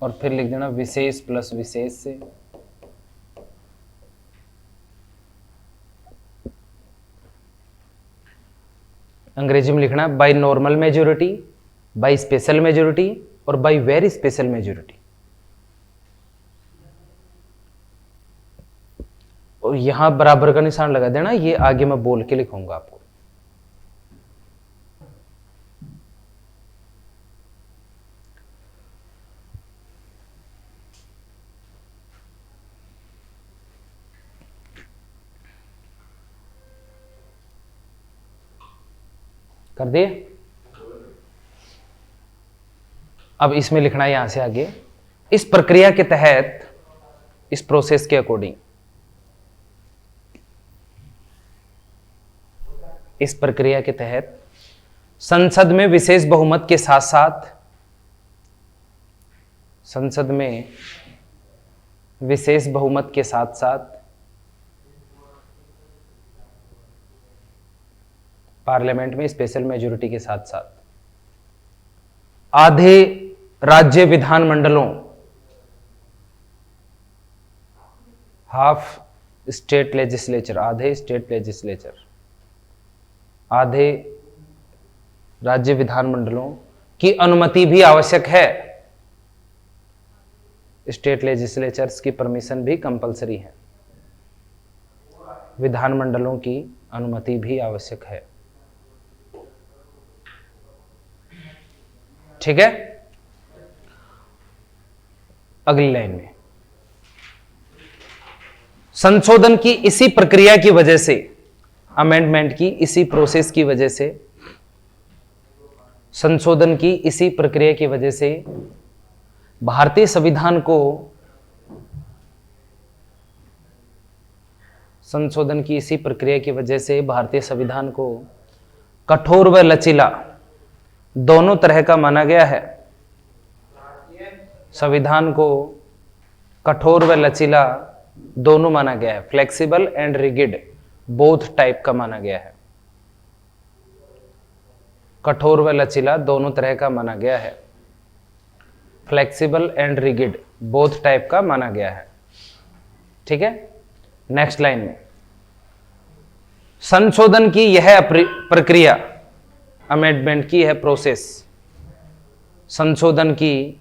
और फिर लिख देना विशेष प्लस विशेष से, अंग्रेजी में लिखना by normal majority, by special majority और बाय वेरी स्पेशल मेजोरिटी। और यहां बराबर का निशान लगा देना, ये आगे मैं बोल के लिखूंगा आपको। कर दिए? अब इसमें लिखना है यहां से आगे, इस प्रक्रिया के तहत, इस प्रोसेस के अकॉर्डिंग, इस प्रक्रिया के तहत संसद में विशेष बहुमत के साथ साथ, संसद में विशेष बहुमत के साथ साथ पार्लियामेंट में स्पेशल मेजोरिटी के साथ साथ आधे राज्य विधानमंडलों, हाफ स्टेट लेजिस्लेचर, आधे स्टेट लेजिस्लेचर, आधे राज्य विधानमंडलों की अनुमति भी आवश्यक है। स्टेट लेजिस्लेचर्स की परमिशन भी कंपलसरी है, विधानमंडलों की अनुमति भी आवश्यक है। ठीक है? अगली लाइन में संशोधन की इसी प्रक्रिया की वजह से, अमेंडमेंट की इसी प्रोसेस की वजह से संशोधन की इसी प्रक्रिया की वजह से भारतीय संविधान को संशोधन की इसी प्रक्रिया की वजह से भारतीय संविधान को कठोर व लचीला दोनों तरह का माना गया है। संविधान को कठोर व लचीला दोनों माना गया है, flexible and rigid both type का माना गया है। कठोर व लचीला दोनों तरह का माना गया है, flexible and rigid both type का माना गया है। ठीक है, नेक्स्ट लाइन में संशोधन की यह प्रक्रिया, अमेंडमेंट की है प्रोसेस, संशोधन की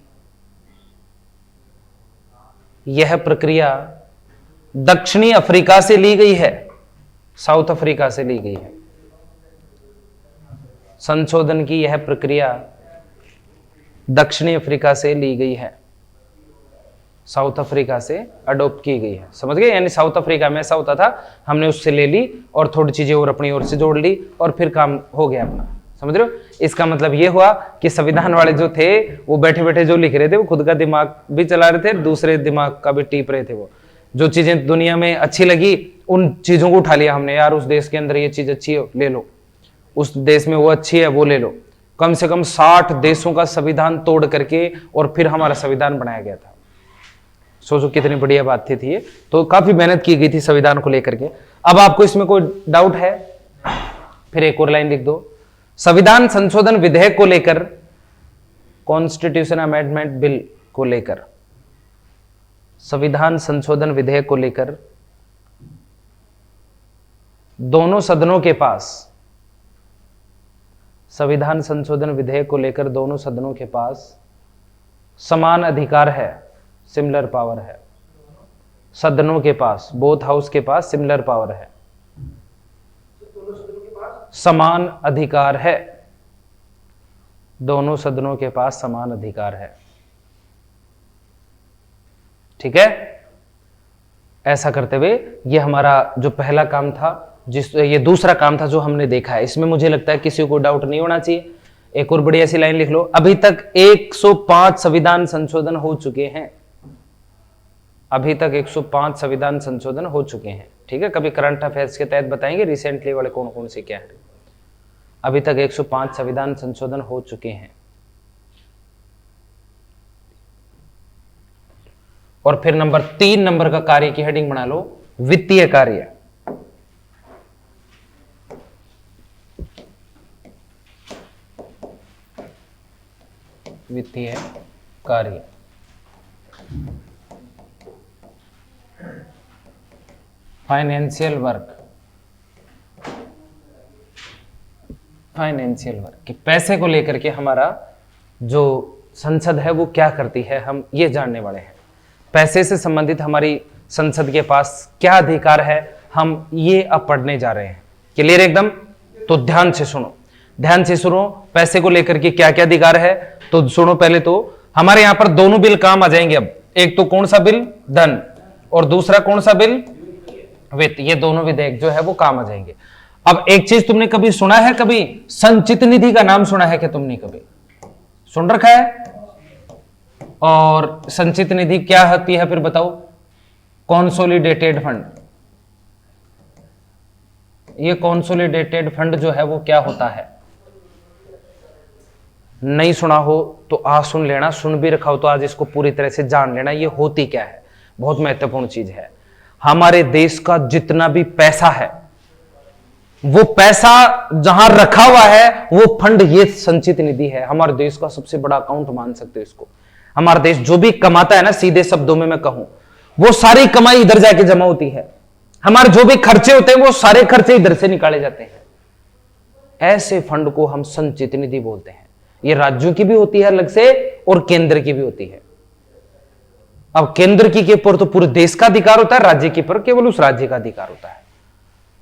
यह प्रक्रिया दक्षिणी अफ्रीका से ली गई है, साउथ अफ्रीका से ली गई है। संशोधन की यह प्रक्रिया दक्षिणी अफ्रीका से ली गई है, साउथ अफ्रीका से अडॉप्ट की गई है। समझ गए? यानी साउथ अफ्रीका में ऐसा होता था, हमने उससे ले ली और थोड़ी चीजें और अपनी ओर से जोड़ ली और फिर काम हो गया अपना। समझ रहे हो? इसका मतलब ये हुआ कि संविधान वाले जो थे वो बैठे बैठे जो लिख रहे थे वो खुद का दिमाग भी चला रहे थे, दूसरे दिमाग का भी टीप रहे थे। वो जो चीजें दुनिया में अच्छी लगी उन चीजों को उठा लिया हमने, यार उस देश के अंदर ये चीज अच्छी है ले लो, उस देश में वो अच्छी है वो ले लो। कम से कम 60 देशों का संविधान तोड़ करके और फिर हमारा संविधान बनाया गया था। सोचो कितनी बढ़िया बात थी ये। तो काफी मेहनत की गई थी संविधान को लेकर के। अब आपको इसमें कोई डाउट है? फिर एक और लाइन लिख दो, संविधान संशोधन विधेयक को लेकर, कॉन्स्टिट्यूशन अमेंडमेंट बिल को लेकर, संविधान संशोधन विधेयक को लेकर दोनों सदनों के पास, संविधान संशोधन विधेयक को लेकर दोनों सदनों के पास समान अधिकार है, सिमिलर पावर है। सदनों के पास, बोथ हाउस के पास सिमिलर पावर है, समान अधिकार है, दोनों सदनों के पास समान अधिकार है। ठीक है? ऐसा करते हुए ये हमारा जो पहला काम था, ये दूसरा काम था जो हमने देखा है। इसमें मुझे लगता है किसी को डाउट नहीं होना चाहिए। एक और बढ़िया सी लाइन लिख लो, अभी तक 105 संविधान संशोधन हो चुके हैं। अभी तक 105 संविधान संशोधन हो चुके हैं। ठीक है, कभी करंट अफेयर्स के तहत बताएंगे रिसेंटली वाले कौन कौन से क्या है। अभी तक 105 संविधान संशोधन हो चुके हैं। और फिर नंबर 3 नंबर का कार्य की हेडिंग बना लो, वित्तीय कार्य। वित्तीय कार्य, फाइनेंशियल वर्क, फाइनेंशियल वर्क कि पैसे को लेकर के हमारा जो संसद है वो क्या करती है, हम ये जानने वाले हैं। पैसे से संबंधित हमारी संसद के पास क्या अधिकार है, हम ये अब पढ़ने जा रहे हैं। क्लियर एकदम? तो ध्यान से सुनो, ध्यान से सुनो, पैसे को लेकर के क्या क्या अधिकार है। तो सुनो, पहले तो हमारे यहां पर दोनों बिल काम आ जाएंगे अब। एक तो कौन सा बिल? धन, और दूसरा कौन सा बिल? वित्त। ये दोनों विधेयक जो है वो काम आ जाएंगे। अब एक चीज तुमने कभी सुना है, कभी संचित निधि का नाम सुना है कि तुमने कभी सुन रखा है? और संचित निधि क्या होती है फिर बताओ? Consolidated fund. ये कॉन्सोलिडेटेड फंड जो है वो क्या होता है? नहीं सुना हो तो आज सुन लेना, सुन भी रखा हो तो आज इसको पूरी तरह से जान लेना। ये होती क्या है? बहुत महत्वपूर्ण चीज है। हमारे देश का जितना भी पैसा है, वो पैसा जहां रखा हुआ है वो फंड, ये संचित निधि है। हमारे देश का सबसे बड़ा अकाउंट मान सकते हो इसको। हमारा देश जो भी कमाता है ना, सीधे शब्दों में मैं कहूं, वो सारी कमाई इधर जाके जमा होती है। हमारे जो भी खर्चे होते हैं वो सारे खर्चे इधर से निकाले जाते हैं। ऐसे फंड को हम संचित निधि बोलते हैं। ये राज्यों की भी होती है अलग से और केंद्र की भी होती है। अब केंद्र की के ऊपर तो पूरे देश का अधिकार होता है, राज्य के ऊपर केवल उस राज्य का अधिकार होता है।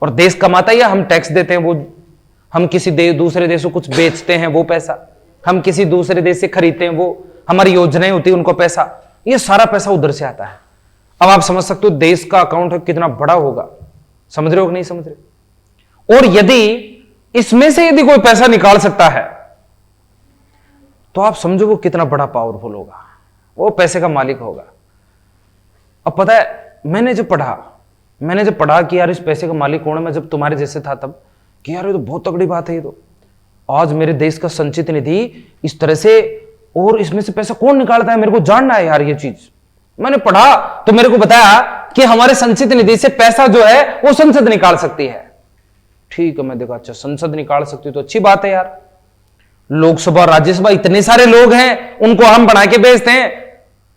और देश कमाता है या हम टैक्स देते हैं, वो हम किसी दूसरे देश को कुछ बेचते हैं वो पैसा, हम किसी दूसरे देश से खरीदते हैं वो हमारी योजनाएं होती है उनको पैसा, ये सारा पैसा उधर से आता है। अब आप समझ सकते हो देश का अकाउंट कितना बड़ा होगा। समझ रहे हो कि नहीं समझ रहे? और यदि इसमें से यदि कोई पैसा निकाल सकता है तो आप समझो वो कितना बड़ा पावरफुल होगा, वो पैसे का मालिक होगा। अब पता है मैंने जब पढ़ा कि यार इस पैसे का मालिक कौन है, मैं जब तुम्हारे जैसे था तब कि यार ये तो बहुत तगड़ी बात है, ये तो आज मेरे देश का संचित निधि इस तरह से, और इसमें से पैसा कौन निकालता है, मेरे को जानना है यार ये चीज। मैंने पढ़ा तो मेरे को बताया कि हमारे संचित निधि से पैसा जो है वो संसद निकाल सकती है। ठीक है, मैं देखा अच्छा संसद निकाल सकती तो अच्छी बात है यार। लोकसभा राज्यसभा इतने सारे लोग हैं, उनको हम बना के भेजते हैं,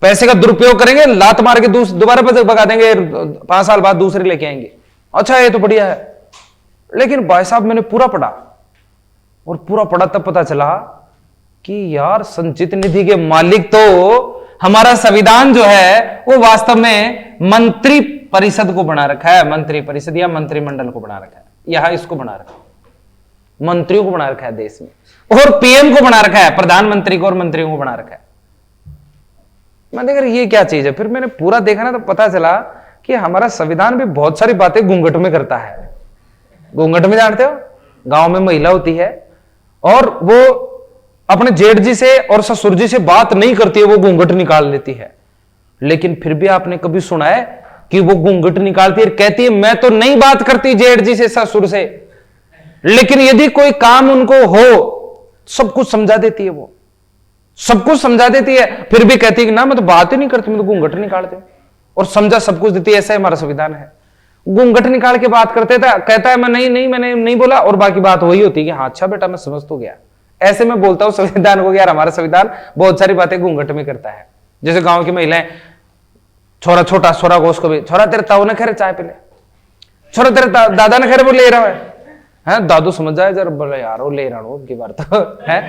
पैसे का दुरुपयोग करेंगे, लात मार के दोबारा पैसे भगा देंगे, 5 साल बाद दूसरे लेके आएंगे। अच्छा ये तो बढ़िया है। लेकिन भाई साहब मैंने पूरा पढ़ा, और पूरा पढ़ा तब पता चला कि यार संचित निधि के मालिक तो हमारा संविधान जो है वो वास्तव में मंत्री परिषद को बना रखा है, मंत्री परिषद या मंत्रिमंडल को बना रखा है, यहां इसको बना रखा है, मंत्रियों को बना रखा है देश में, और पीएम को बना रखा है, प्रधानमंत्री को और मंत्रियों को बना रखा है। मैं देख रहा ये क्या चीज है। फिर मैंने पूरा देखा ना तो पता चला कि हमारा संविधान भी बहुत सारी बातें घूंघट में करता है। घूंघट में जानते हो, गांव में महिला होती है और वो अपने जेठ जी से और ससुर जी से बात नहीं करती है, वो घूंघट निकाल लेती है। लेकिन फिर भी आपने कभी सुना है कि वो घूंघट निकालती है, कहती है मैं तो नहीं बात करती जेठ जी से ससुर से, लेकिन यदि कोई काम उनको हो सब कुछ समझा देती है, वो सब कुछ समझा देती है, फिर भी कहती है कि ना मैं तो बात ही नहीं करती, मैं तो घूंघट निकालती हूं, और समझा सब कुछ देती है। ऐसा हमारा संविधान है। घूंघट निकाल के बात करते थे, कहता है मैं नहीं मैंने नहीं बोला, और बाकी बात वही होती है कि हाँ अच्छा बेटा मैं समझ तो गया। ऐसे में बोलता हूं संविधान को, यार हमारा संविधान बहुत सारी बातें घूंघट में करता है। जैसे गांव की महिलाएं, छोरा छोटा छोरा को उसको भी, छोरा तेरे ताऊ ने खैर चाय पी ले, छोरा तेरे दादा ने खैर वो ले रहा है, दादू समझ जाए जरा, बोले यार वो ले रहा हूं की बार तो है।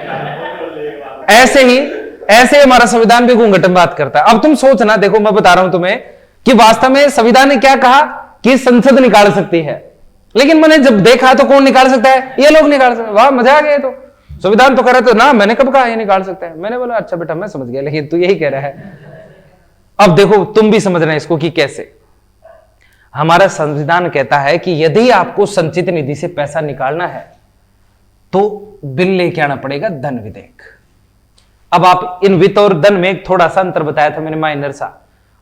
ऐसे हमारा संविधान भी घूंघट में बात करता है। अब तुम सोचना, देखो मैं बता रहा हूं तुम्हें कि वास्तव में संविधान ने क्या कहा कि संसद निकाल सकती है, लेकिन मैंने जब देखा तो कौन निकाल सकता है, ये लोग निकाल सकते हैं। वाह मजा आ गया। तो संविधान तो कह रहा था ना, मैंने कब कहा ये निकाल सकता है, मैंने बोला अच्छा बेटा मैं समझ गया, लेकिन तू यही कह रहा है। अब देखो तुम भी समझना इसको कि कैसे हमारा संविधान कहता है कि यदि आपको संचित निधि से पैसा निकालना है तो बिल लेके आना पड़ेगा, धन विधेयक। अब आप इन वित्त और धन में एक थोड़ा सा अंतर बताया था मैंने, माइनर सा।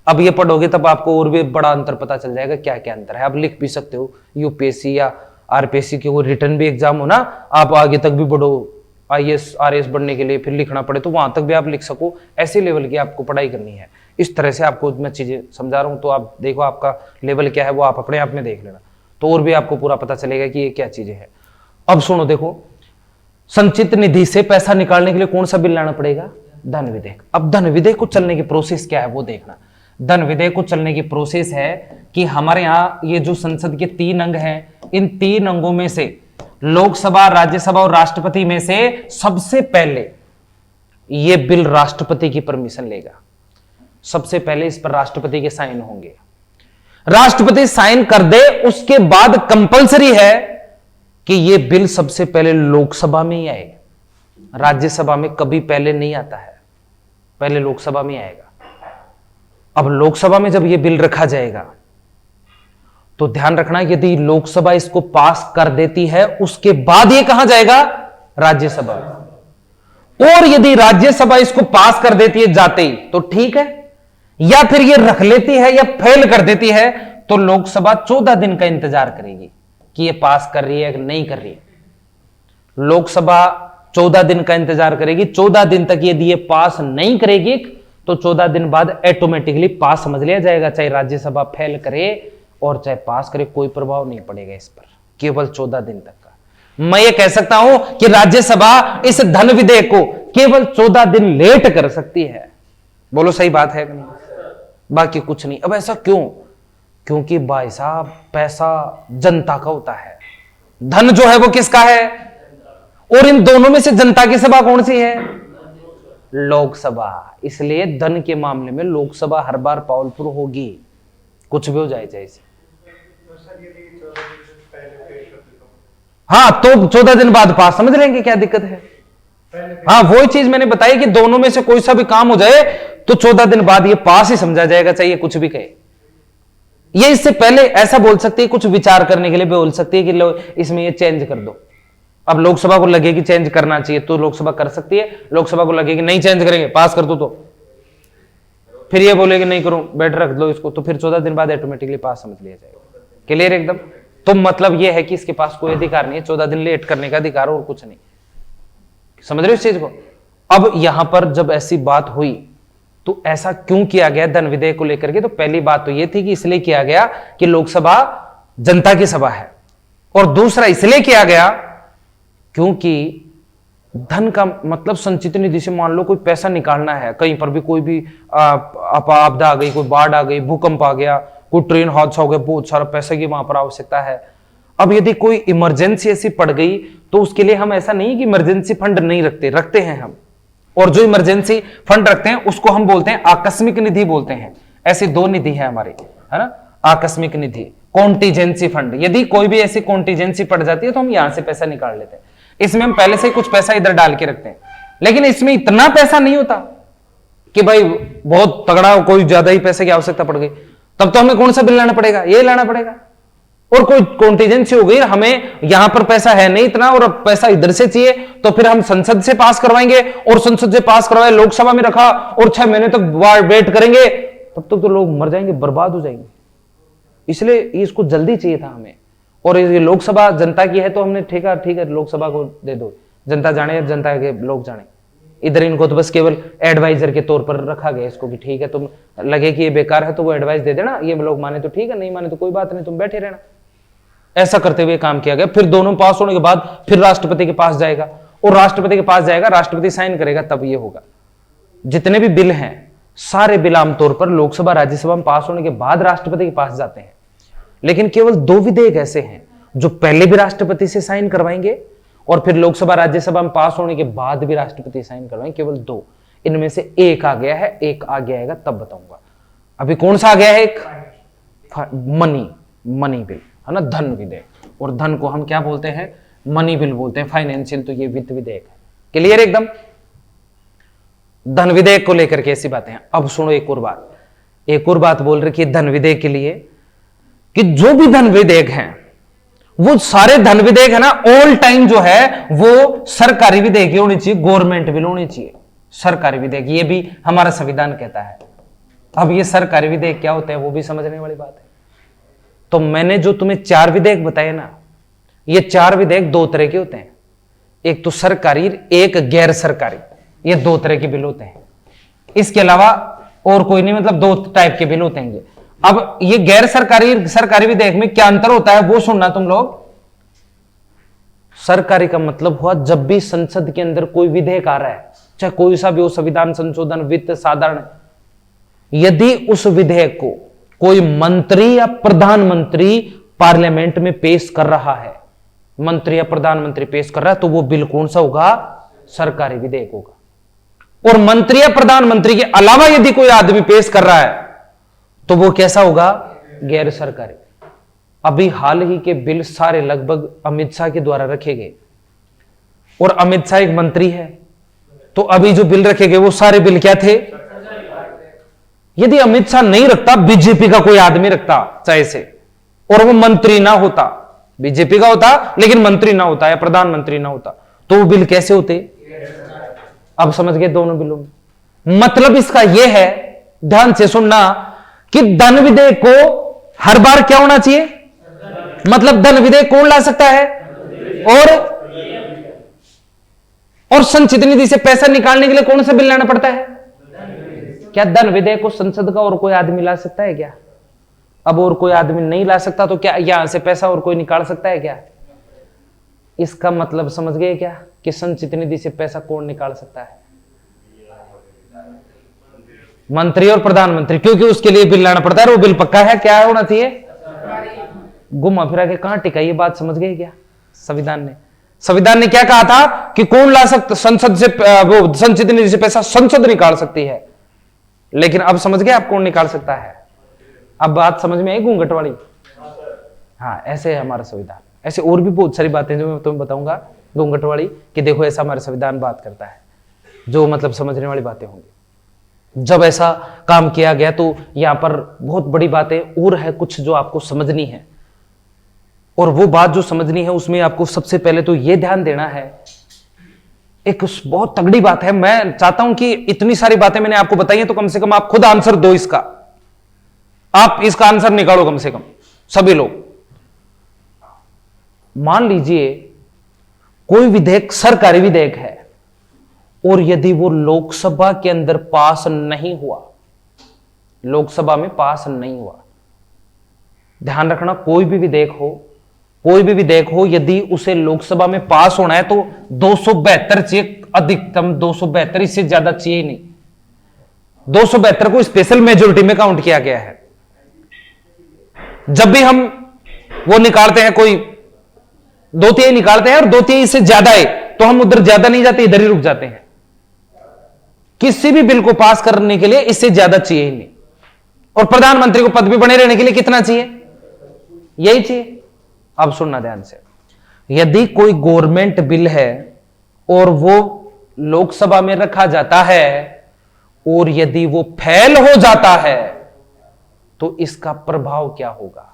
अब ये पढ़ोगे तब आपको और भी बड़ा अंतर पता चल जाएगा क्या क्या अंतर है। आप लिख भी सकते हो, यूपीएससी या आरपीएससी के वो रिटर्न भी एग्जाम हो ना, आप आगे तक भी बढ़ो, आईएएस आरएएस बनने के लिए फिर लिखना पड़े तो वहां तक भी आप लिख सको। ऐसे लेवल की आपको पढ़ाई करनी है। इस तरह से आपको मैं चीजें समझा रहा हूं, तो आप देखो आपका लेवल क्या है वो आप अपने आप में देख लेना, तो और भी आपको पूरा पता चलेगा कि ये क्या चीजें हैं। अब सुनो, देखो संचित निधि से पैसा निकालने के लिए कौन सा बिल लाना पड़ेगा, धन विधेयक। अब धन विधेयक को चलने की प्रोसेस क्या है वो देखना। धन विधेयक को चलने की प्रोसेस है कि हमारे यहां ये जो संसद के 3 अंग हैं, इन 3 अंगों में से लोकसभा, राज्यसभा और राष्ट्रपति में से सबसे पहले ये बिल राष्ट्रपति की परमिशन लेगा। सबसे पहले इस पर राष्ट्रपति के साइन होंगे। राष्ट्रपति साइन कर दे उसके बाद कंपलसरी है कि यह बिल सबसे पहले लोकसभा में ही आए, राज्यसभा में कभी पहले नहीं आता है, पहले लोकसभा में आएगा। अब लोकसभा में जब यह बिल रखा जाएगा तो ध्यान रखना, यदि लोकसभा इसको पास कर देती है उसके बाद यह कहां जाएगा, राज्यसभा। और यदि राज्यसभा इसको पास कर देती है जाते ही तो ठीक है, या फिर ये रख लेती है या फेल कर देती है तो लोकसभा 14 दिन का इंतजार करेगी कि ये पास कर रही है कि नहीं कर रही है। लोकसभा 14 दिन का इंतजार करेगी। 14 दिन तक यदि ये पास नहीं करेगी तो 14 दिन बाद ऑटोमेटिकली पास समझ लिया जाएगा, चाहे राज्यसभा फेल करे और चाहे पास करे, कोई प्रभाव नहीं पड़ेगा इस पर, केवल 14 दिन तक का। मैं ये कह सकता हूं कि राज्यसभा इस धन विधेयक को केवल 14 दिन लेट कर सकती है। बोलो सही बात है कि नहीं, बाकी कुछ नहीं। अब ऐसा क्यों, क्योंकि भाई साहब पैसा जनता का होता है, धन जो है वो किसका है, और इन दोनों में से जनता की सभा कौन सी है, लोकसभा। इसलिए धन के मामले में लोकसभा हर बार पावरफुल होगी, कुछ भी हो जाए चाहे से। हाँ तो 14 दिन बाद पास समझ लेंगे, क्या दिक्कत है। हाँ वही चीज मैंने बताई कि दोनों में से कोई सा भी काम हो जाए तो 14 दिन बाद ये पास ही समझा जाएगा, चाहिए कुछ भी कहे। ये इससे पहले ऐसा बोल सकती है, कुछ विचार करने के लिए बोल सकती है कि लो इसमें ये चेंज कर दो, अब लोकसभा को लगे कि चेंज करना चाहिए तो लोकसभा कर सकती है, लोकसभा को लगे कि नहीं चेंज करेंगे, पास कर दो, तो फिर ये बोले कि नहीं करूं, बैठ रख दो इसको, तो फिर 14 दिन बाद ऑटोमेटिकली पास समझ लिया जाएगा। क्लियर एकदम। तो मतलब ये है कि इसके पास कोई अधिकार नहीं है 14 दिन लेट करने का अधिकार और कुछ नहीं। समझ रहे हो इस चीज को। अब यहां पर जब ऐसी बात हुई तो ऐसा क्यों किया गया धन विधेयक को लेकर के, तो पहली बात तो यह थी कि इसलिए किया गया कि लोकसभा जनता की सभा है, और दूसरा इसलिए किया गया क्योंकि धन का मतलब संचित निधि से मान लो कोई पैसा निकालना है, कहीं पर भी कोई भी आपदा आ गई, कोई बाढ़ आ गई, भूकंप आ गया, कोई ट्रेन हादसा हो गया, बहुत सारा पैसे की वहां पर आवश्यकता है। अब यदि कोई इमरजेंसी ऐसी पड़ गई तो उसके लिए हम ऐसा नहीं कि इमरजेंसी फंड नहीं रखते हैं हम, और जो इमरजेंसी फंड रखते हैं उसको हम बोलते हैं आकस्मिक निधि बोलते हैं। ऐसी दो निधि है हमारी, है ना, आकस्मिक निधि, कॉन्टीजेंसी फंड। यदि कोई भी ऐसी कॉन्टीजेंसी पड़ जाती है तो हम यहां से पैसा निकाल लेते हैं। इसमें हम पहले से ही कुछ पैसा इधर डाल के रखते हैं, लेकिन इसमें इतना पैसा नहीं होता कि भाई बहुत तगड़ा कोई ज्यादा ही पैसे की आवश्यकता पड़ गई, तब तो हमें कौन सा बिल लाना पड़ेगा, ये लाना पड़ेगा। और कोई कॉन्टीजेंसी हो गई, हमें यहां पर पैसा है नहीं इतना और अब पैसा इधर से चाहिए, तो फिर हम संसद से पास करवाएंगे, और संसद से पास करवाए लोकसभा में रखा और 6 महीने तक वेट करेंगे, तब तक तो लोग मर जाएंगे, बर्बाद हो जाएंगे। इसलिए इसको जल्दी चाहिए था हमें। और ये लोकसभा जनता की है तो हमने ठीक है लोकसभा को दे दो, जनता जाने, जनता के लोग जाने। इधर इनको तो बस केवल एडवाइजर के तौर पर रखा गया इसको कि ठीक है, तुम लगे कि ये बेकार है तो वो एडवाइस दे देना, ये लोग माने तो ठीक है, नहीं माने तो कोई बात नहीं, तुम बैठे रहना। ऐसा करते हुए काम किया गया। फिर दोनों पास होने के बाद फिर राष्ट्रपति के पास जाएगा, और राष्ट्रपति के पास जाएगा, राष्ट्रपति साइन करेगा, तब ये होगा। जितने भी बिल हैं सारे बिल आमतौर पर लोकसभा राज्यसभा में पास होने के बाद राष्ट्रपति के पास जाते हैं, लेकिन केवल 2 विधेयक ऐसे हैं जो पहले भी राष्ट्रपति से साइन करवाएंगे और फिर लोकसभा राज्यसभा में पास होने के बाद भी राष्ट्रपति साइन करवाएंगे। केवल 2, इनमें से एक आ गया है, एक आगे आएगा तब बताऊंगा। अभी कौन सा आ गया है? एक मनी बिल, है ना, धन विधेयक। और धन को हम क्या बोलते हैं? मनी बिल बोलते हैं, फाइनेंशियल। तो ये वित्त विधेयक है। क्लियर एकदम। धन विधेयक को लेकर के ऐसी बातें हैं। अब सुनो एक और बात बोल रही है धन विधेयक के लिए, कि जो भी धन विधेयक हैं वो सारे धन विधेयक है ना, ऑल टाइम जो है वो सरकारी विधेयक होनी चाहिए, गवर्नमेंट बिल होनी चाहिए, सरकारी विधेयक। ये भी हमारा संविधान कहता है। अब ये सरकारी विधेयक क्या होते हैं वो भी समझने वाली बात है। तो मैंने जो तुम्हें 4 विधेयक बताए ना, ये 4 विधेयक 2 तरह के होते हैं, एक तो सरकारी, एक गैर सरकारी। ये 2 तरह के बिल होते हैं, इसके अलावा और कोई नहीं, मतलब 2 टाइप के बिल होते हैं ये। अब ये गैर सरकारी विधेयक में क्या अंतर होता है वो सुनना तुम लोग। सरकारी का मतलब हुआ जब भी संसद के अंदर कोई विधेयक आ रहा है, चाहे कोई सा भी हो, संविधान संशोधन, वित्त, साधारण, यदि उस विधेयक को कोई मंत्री या प्रधानमंत्री पार्लियामेंट में पेश कर रहा है, मंत्री या प्रधानमंत्री पेश कर रहा है, तो वो बिल कौन सा होगा? सरकारी विधेयक होगा। और मंत्री या प्रधानमंत्री के अलावा यदि कोई आदमी पेश कर रहा है तो वो कैसा होगा? गैर सरकारी। अभी हाल ही के बिल सारे लगभग अमित शाह के द्वारा रखे गए, और अमित शाह एक मंत्री है, तो अभी जो बिल रखे गए वो सारे बिल क्या थे? यदि अमित शाह नहीं रखता, बीजेपी का कोई आदमी रखता चाहे से, और वो मंत्री ना होता, बीजेपी का होता लेकिन मंत्री ना होता या प्रधानमंत्री ना होता, तो वो बिल कैसे होते? अब समझ गए दोनों बिलों में। मतलब इसका यह है, ध्यान से सुनना, कि धन विधेयक को हर बार क्या होना चाहिए? मतलब धन विधेयक कौन ला सकता है? और संचित निधि से पैसा निकालने के लिए कौन सा बिल लाना पड़ता है? क्या धन विधेयक को संसद का और कोई आदमी ला सकता है क्या? अब और कोई आदमी नहीं ला सकता, तो क्या यहां से पैसा और कोई निकाल सकता है क्या? इसका मतलब समझ गए क्या, कि संचित निधि से पैसा कौन निकाल सकता है? मंत्री और प्रधानमंत्री, क्योंकि उसके लिए बिल लाना पड़ता है। वो बिल पक्का है, क्या होना चाहिए? घुमा फिरा के कहां टिका? ये बात समझ गए क्या? संविधान ने क्या कहा था कि कौन ला सकता? संसद से, वो संचित निधि से पैसा संसद निकाल सकती है। लेकिन अब समझ गए आप कौन निकाल सकता है? अब बात समझ में आई घूंघट वाली? हाँ, ऐसे है हमारा संविधान। ऐसे और भी बहुत सारी बातें जो मैं तुम्हें बताऊंगा घूंघट वाली, कि देखो ऐसा हमारा संविधान बात करता है, जो मतलब समझने वाली बातें होंगी। जब ऐसा काम किया गया तो यहां पर बहुत बड़ी बातें और है कुछ जो आपको समझनी है। और वो बात जो समझनी है उसमें आपको सबसे पहले तो ये ध्यान देना है, एक बहुत तगड़ी बात है। मैं चाहता हूं कि इतनी सारी बातें मैंने आपको बताई हैं तो कम से कम आप खुद आंसर दो इसका, आप इसका आंसर निकालो कम से कम सभी लोग। मान लीजिए कोई विधेयक सरकारी विधेयक है और यदि वो लोकसभा के अंदर पास नहीं हुआ, लोकसभा में पास नहीं हुआ, ध्यान रखना कोई भी विधेयक हो, यदि उसे लोकसभा में पास होना है तो 272 चाहिए, अधिकतम 272, इससे ज्यादा चाहिए नहीं। 272 को स्पेशल मेजोरिटी में काउंट किया गया है। जब भी हम वो निकालते हैं, कोई 2/3 निकालते हैं और 2/3 इससे ज्यादा है तो हम उधर ज्यादा नहीं जाते, इधर ही रुक जाते हैं। किसी भी बिल को पास करने के लिए इससे ज्यादा चाहिए ही नहीं। और प्रधानमंत्री को पद भी बने रहने के लिए कितना चाहिए? यही चाहिए। अब सुनना ध्यान से, यदि कोई गवर्नमेंट बिल है और वो लोकसभा में रखा जाता है और यदि वो फेल हो जाता है तो इसका प्रभाव क्या होगा,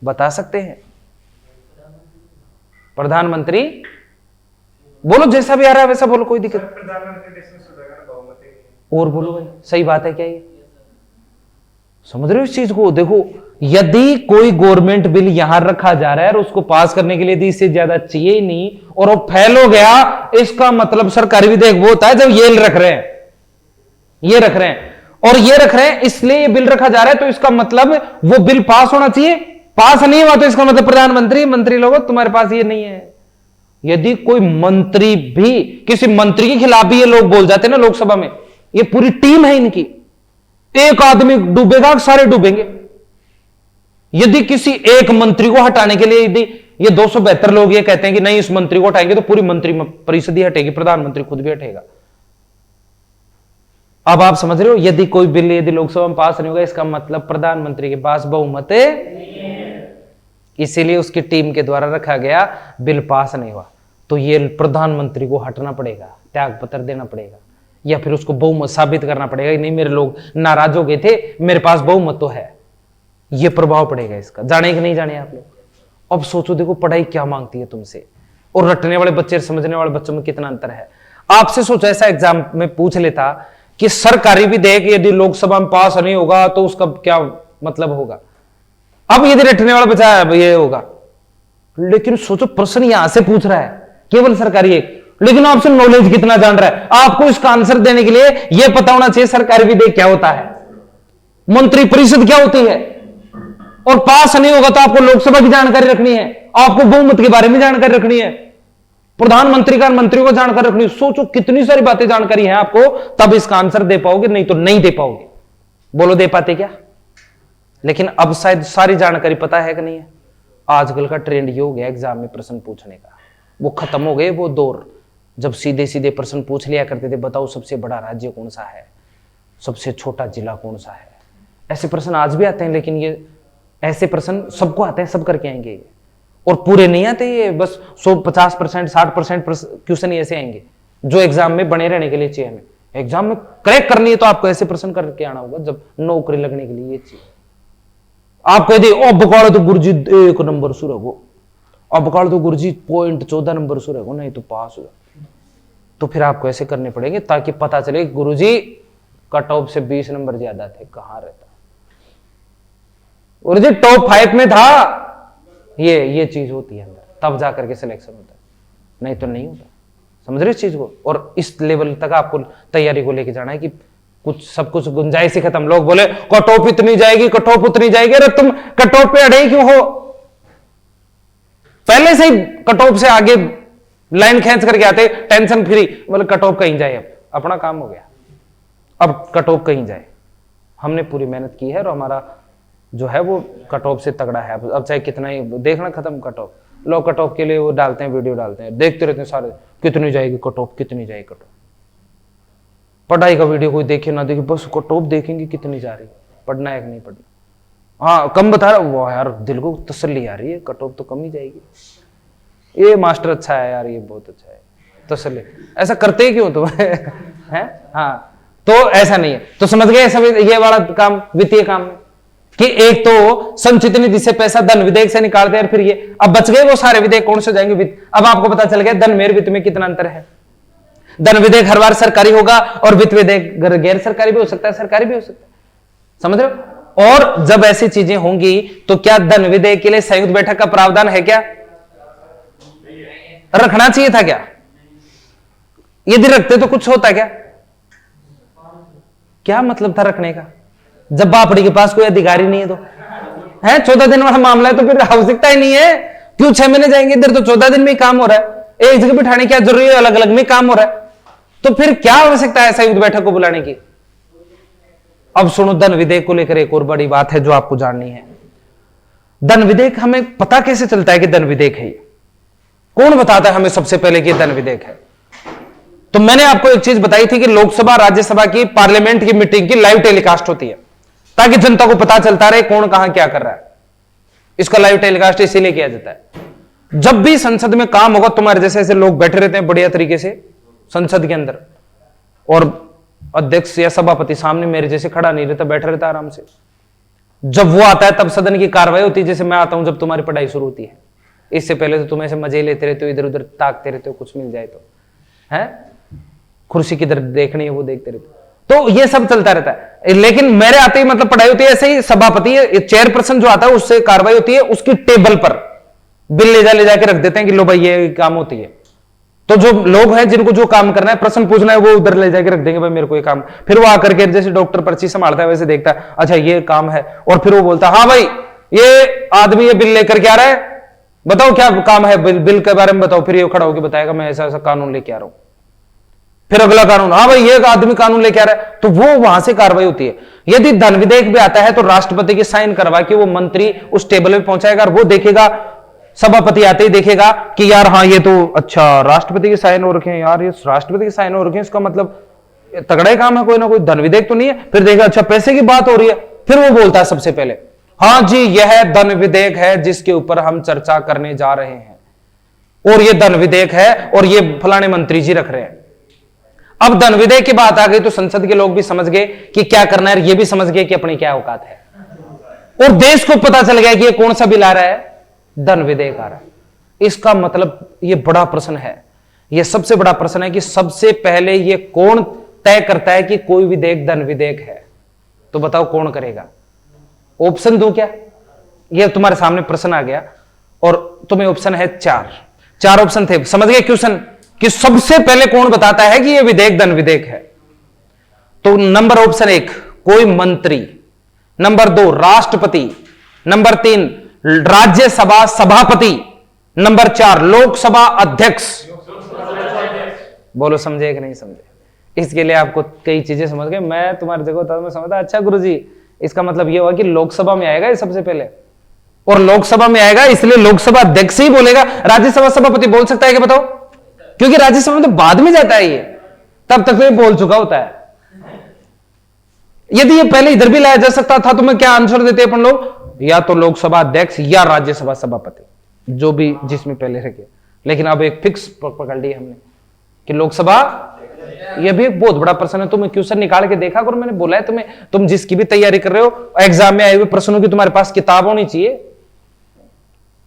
बता सकते हैं? प्रधानमंत्री बोलो, जैसा भी आ रहा है वैसा बोलो, कोई दिक्कत। और बोलो भाई, सही बात है क्या ये? समझ रहे हो इस चीज को? देखो, यदि कोई गवर्नमेंट बिल यहां रखा जा रहा है और उसको पास करने के लिए यदि इससे ज्यादा चाहिए नहीं और वो फेल हो गया, इसका मतलब सरकारी विधेयक वो होता है जब ये रख रहे हैं, ये रख रहे हैं और ये रख रहे हैं, इसलिए ये बिल रखा जा रहा है, तो इसका मतलब वो बिल पास होना चाहिए। पास नहीं हुआ तो इसका मतलब प्रधानमंत्री, मंत्री लोगों तुम्हारे पास ये नहीं है। यदि कोई मंत्री भी, किसी मंत्री के खिलाफ भी ये लोग बोल जाते हैं ना लोकसभा में, ये पूरी टीम है इनकी, एक आदमी डूबेगा सारे डूबेंगे। यदि किसी एक मंत्री को हटाने के लिए यदि ये 272 लोग ये कहते हैं कि नहीं इस मंत्री को हटाएंगे तो पूरी मंत्री परिषद ही हटेगी, प्रधानमंत्री खुद भी हटेगा। अब आप समझ रहे हो, यदि कोई बिल यदि लोकसभा में पास नहीं होगा इसका मतलब प्रधानमंत्री के पास बहुमत इसीलिए उसकी टीम के द्वारा रखा गया, बिल पास नहीं हुआ तो ये प्रधानमंत्री को हटना पड़ेगा, त्याग पत्र देना पड़ेगा, या फिर उसको बहुमत साबित करना पड़ेगा। नहीं, मेरे लोग नाराज हो गए थे, मेरे पास बहुमत तो है। ये प्रभाव पड़ेगा इसका। जाने कि नहीं जाने आप लोग? अब सोचो, देखो पढ़ाई क्या मांगती है तुमसे, और रटने वाले बच्चे समझने वाले बच्चों में कितना अंतर है। आपसे सोचो ऐसा एग्जाम में पूछ लेता कि सरकारी विधेयक यदि लोकसभा में पास नहीं होगा तो उसका क्या मतलब होगा। अब यदि रटने वाला बच्चा ये होगा, लेकिन सोचो प्रश्न यहां से पूछ रहा है केवल सरकारी एक, लेकिन आपसे नॉलेज कितना जान रहा है। आपको इसका आंसर देने के लिए यह पता होना चाहिए सरकारी विधेयक क्या होता है, मंत्री परिषद क्या होती है, और पास नहीं होगा तो आपको लोकसभा की जानकारी रखनी है, आपको बहुमत के बारे में जानकारी रखनी है, प्रधानमंत्री का मंत्रियों को जानकारी रखनी है। सोचो कितनी सारी बातें जानकारी है आपको, तब इसका आंसर दे पाओगे, नहीं तो नहीं दे पाओगे। बोलो दे पाते क्या? लेकिन अब शायद सारी जानकारी पता है कि नहीं है। आजकल का ट्रेंड ये हो गया एग्जाम में प्रश्न पूछने का, वो खत्म हो गए वो दौर जब सीधे सीधे प्रश्न पूछ लिया करते थे। बताओ सबसे बड़ा राज्य कौन सा है, सबसे छोटा जिला कौन सा है। ऐसे प्रश्न आज भी आते हैं, लेकिन ये ऐसे प्रश्न सबको आते हैं, सब करके आएंगे ये, और पूरे नहीं आते ये, बस 50%, 60% क्वेश्चन ऐसे आएंगे जो एग्जाम में बने रहने के लिए चाहिए। हमें एग्जाम में क्रैक करनी है तो आपको ऐसे प्रश्न करके आना होगा, जब नौकरी लगने के लिए ये चाहिए। आप कह दिए अब बकाल तो गुरुजी 1 नंबर सुरगो, अब बकाल तो गुरुजी 0.14 नंबर सुरगो, नहीं तो पास हो। तो फिर आपको ऐसे करने पड़ेंगे ताकि पता चले गुरुजी कट ऑफ से 20 नंबर ज्यादा थे, कहां रहता गुरुजी टॉप 5 में था। ये चीज होती है अंदर, तब जाकर के सिलेक्शन होता है, नहीं तो नहीं होता। समझ रहे इस चीज को? और इस लेवल तक आपको तैयारी को लेके जाना है कि कुछ सब कुछ गुंजाइश ही खत्म। लोग बोले कट ऑफ इतनी जाएगी, कट ऑफ उतनी जाएगी, अरे तुम कट ऑफ पे अड़े क्यों हो? पहले से ही कट ऑफ से आगे लाइन खींच करके आते, टेंशन फ्री, बोले कट ऑफ कहीं जाए, अब अपना काम हो गया, अब कट ऑफ कहीं जाए। हमने पूरी मेहनत की है और हमारा जो है वो कट ऑफ से तगड़ा है। अब चाहे कितना ही देखना खत्म कट ऑफ, लोग कट ऑफ के लिए वो डालते हैं, वीडियो डालते हैं, देखते रहते हैं सारे, कितनी जाएगी कट ऑफ, कितनी जाएगी कट ऑफ। पढ़ाई का वीडियो कोई देखे ना देखे, बस कट ऑफ देखेंगे कितनी जा रही है, पढ़ना है कि नहीं पढ़ना। हाँ कम बता रहा, वो यार दिल को तसल्ली आ रही है, कट ऑफ तो कम ही जाएगी, ये मास्टर अच्छा है यार, ये बहुत अच्छा है, तसल्ली। ऐसा करते ही क्यों तुम है? हाँ, तो ऐसा नहीं है। तो समझ गए सब ये वाला काम, वित्तीय काम में कि एक तो संचित निधि से पैसा धन विधेयक से निकालते हैं, फिर ये अब बच गए वो सारे विधेयक कौन से जाएंगे वित्त। अब आपको पता चल गया धन में वित्त में कितना अंतर है। धन विधेयक हर बार सरकारी होगा और वित्त विधेयक गैर सरकारी भी हो सकता है, सरकारी भी हो सकता है, समझ रहे हो। और जब ऐसी चीजें होंगी तो क्या धन विधेयक के लिए संयुक्त बैठक का प्रावधान है क्या, रखना चाहिए था क्या, यदि रखते तो कुछ होता क्या मतलब था रखने का, जब बापड़ी के पास कोई अधिकारी नहीं है तो है 14 दिन वाला मामला है तो फिर आवश्यकता ही नहीं है, क्यों 6 महीने जाएंगे, इधर तो 14 दिन में काम हो रहा है, एक जगह बिठाने क्या जरूरी है, अलग अलग में काम हो रहा है, तो फिर क्या आवश्यकता है संयुक्त बैठक को बुलाने की। अब सुनो, धन विधेयक को लेकर एक और बड़ी बात है जो आपको जाननी है। धन विधेयक हमें पता कैसे चलता है कि धन विधेयक है, कौन बताता है हमें सबसे पहले कि धन विधेयक है। तो मैंने आपको एक चीज बताई थी कि लोकसभा राज्यसभा की पार्लियामेंट की मीटिंग की लाइव टेलीकास्ट होती है ताकि जनता को पता चलता रहे कौन कहां क्या कर रहा है। इसका लाइव टेलीकास्ट इसीलिए किया जाता है। जब भी संसद में काम होगा, तुम्हारे जैसे ऐसे लोग बैठे रहते हैं बढ़िया तरीके से संसद के अंदर, और अध्यक्ष या सभापति सामने मेरे जैसे खड़ा नहीं रहता, बैठा रहता आराम से। जब वो आता है तब सदन की कार्रवाई होती है, जैसे मैं आता हूं जब तुम्हारी पढ़ाई शुरू होती है। इससे पहले तो तुम ऐसे मजे लेते रहते हो, इधर उधर ताकते रहते हो, कुछ मिल जाए तो है, कुर्सी किधर देखनी है वो देखते रहते हो, तो ये सब चलता रहता है। लेकिन मेरे आते ही मतलब पढ़ाई होती है, ऐसे ही सभापति चेयरपर्सन जो आता है उससे कार्रवाई होती है, उसकी टेबल पर बिल ले जाके रख देते हैं कि लो भाई ये काम होती है। तो जो लोग हैं जिनको जो काम करना है, प्रश्न पूछना है, वो उधर ले जाके रख देंगे भाई मेरे को ये काम। फिर वो आकर के जैसे डॉक्टर पर्ची संभालता है वैसे देखता है, अच्छा ये काम है, और फिर वो बोलता है हाँ भाई ये आदमी ये बिल लेकर के आ रहा है, बताओ क्या काम है, बिल के बारे में बताओ। फिर ये खड़ा होकर बताएगा मैं ऐसा ऐसा कानून लेके आ रहा हूं। फिर अगला कानून, हाँ भाई ये आदमी कानून लेके आ रहा है, तो वो वहां से कार्रवाई होती है। यदि धन विधेयक भी आता है तो राष्ट्रपति की साइन करवा के वो मंत्री उस टेबल पे पहुंचाएगा, और वो देखेगा, सभापति आते ही देखेगा कि यार हाँ ये तो अच्छा राष्ट्रपति के साइन हो रखे हैं, यार ये राष्ट्रपति के साइन हो रखे हैं, इसका मतलब तगड़ा ही काम है, कोई ना कोई धन विधेयक तो नहीं है। फिर देखा अच्छा पैसे की बात हो रही है, फिर वो बोलता है सबसे पहले हाँ जी यह धन विधेयक है जिसके ऊपर हम चर्चा करने जा रहे हैं, और ये धन विधेयक है और ये फलाने मंत्री जी रख रहे हैं। अब धन विधेयक की बात आ गई तो संसद के लोग भी समझ गए कि क्या करना है, ये भी समझ गए कि अपनी क्या औकात है, और देश को पता चल गया कि ये कौन सा बिल आ रहा है, धन विधेयक आ रहा है। इसका मतलब ये बड़ा प्रश्न है, ये सबसे बड़ा प्रश्न है कि सबसे पहले ये कौन तय करता है कि कोई विधेयक धन विधेयक है, तो बताओ कौन करेगा। ऑप्शन दो क्या, ये तुम्हारे सामने प्रश्न आ गया और तुम्हें ऑप्शन है चार ऑप्शन थे, समझ गए क्वेश्चन कि सबसे पहले कौन बताता है कि ये विधेयक धन विधेयक है। तो नंबर ऑप्शन 1 कोई मंत्री, नंबर 2 राष्ट्रपति, नंबर 3 राज्यसभा सभापति, नंबर 4 लोकसभा अध्यक्ष। बोलो समझे कि नहीं समझे। इसके लिए आपको कई चीजें समझ गए, मैं तुम्हारी जगह होता तो मैं समझता अच्छा गुरुजी इसका मतलब यह हुआ कि लोकसभा में आएगा ये सबसे पहले, और लोकसभा में आएगा इसलिए लोकसभा अध्यक्ष ही बोलेगा, राज्यसभा सभापति बोल सकता है क्या बताओ, क्योंकि राज्यसभा में तो बाद में जाता है ये, तब तक तो ये बोल चुका होता है। यदि ये पहले इधर भी लाया जा सकता था तो मैं क्या आंसर देते अपन लोग, या तो लोकसभा अध्यक्ष या राज्यसभा सभापति, जो भी जिसमें पहले रखे। लेकिन अब एक फिक्स पकड़ लिया हमने कि लोकसभा। यह भी एक बहुत बड़ा प्रश्न है, तुम्हें क्वेश्चन निकाल के देखा करो, मैंने बोला है तुम्हें, तुम जिसकी भी तैयारी कर रहे हो एग्जाम में आए हुए प्रश्नों की तुम्हारे पास किताब होनी चाहिए,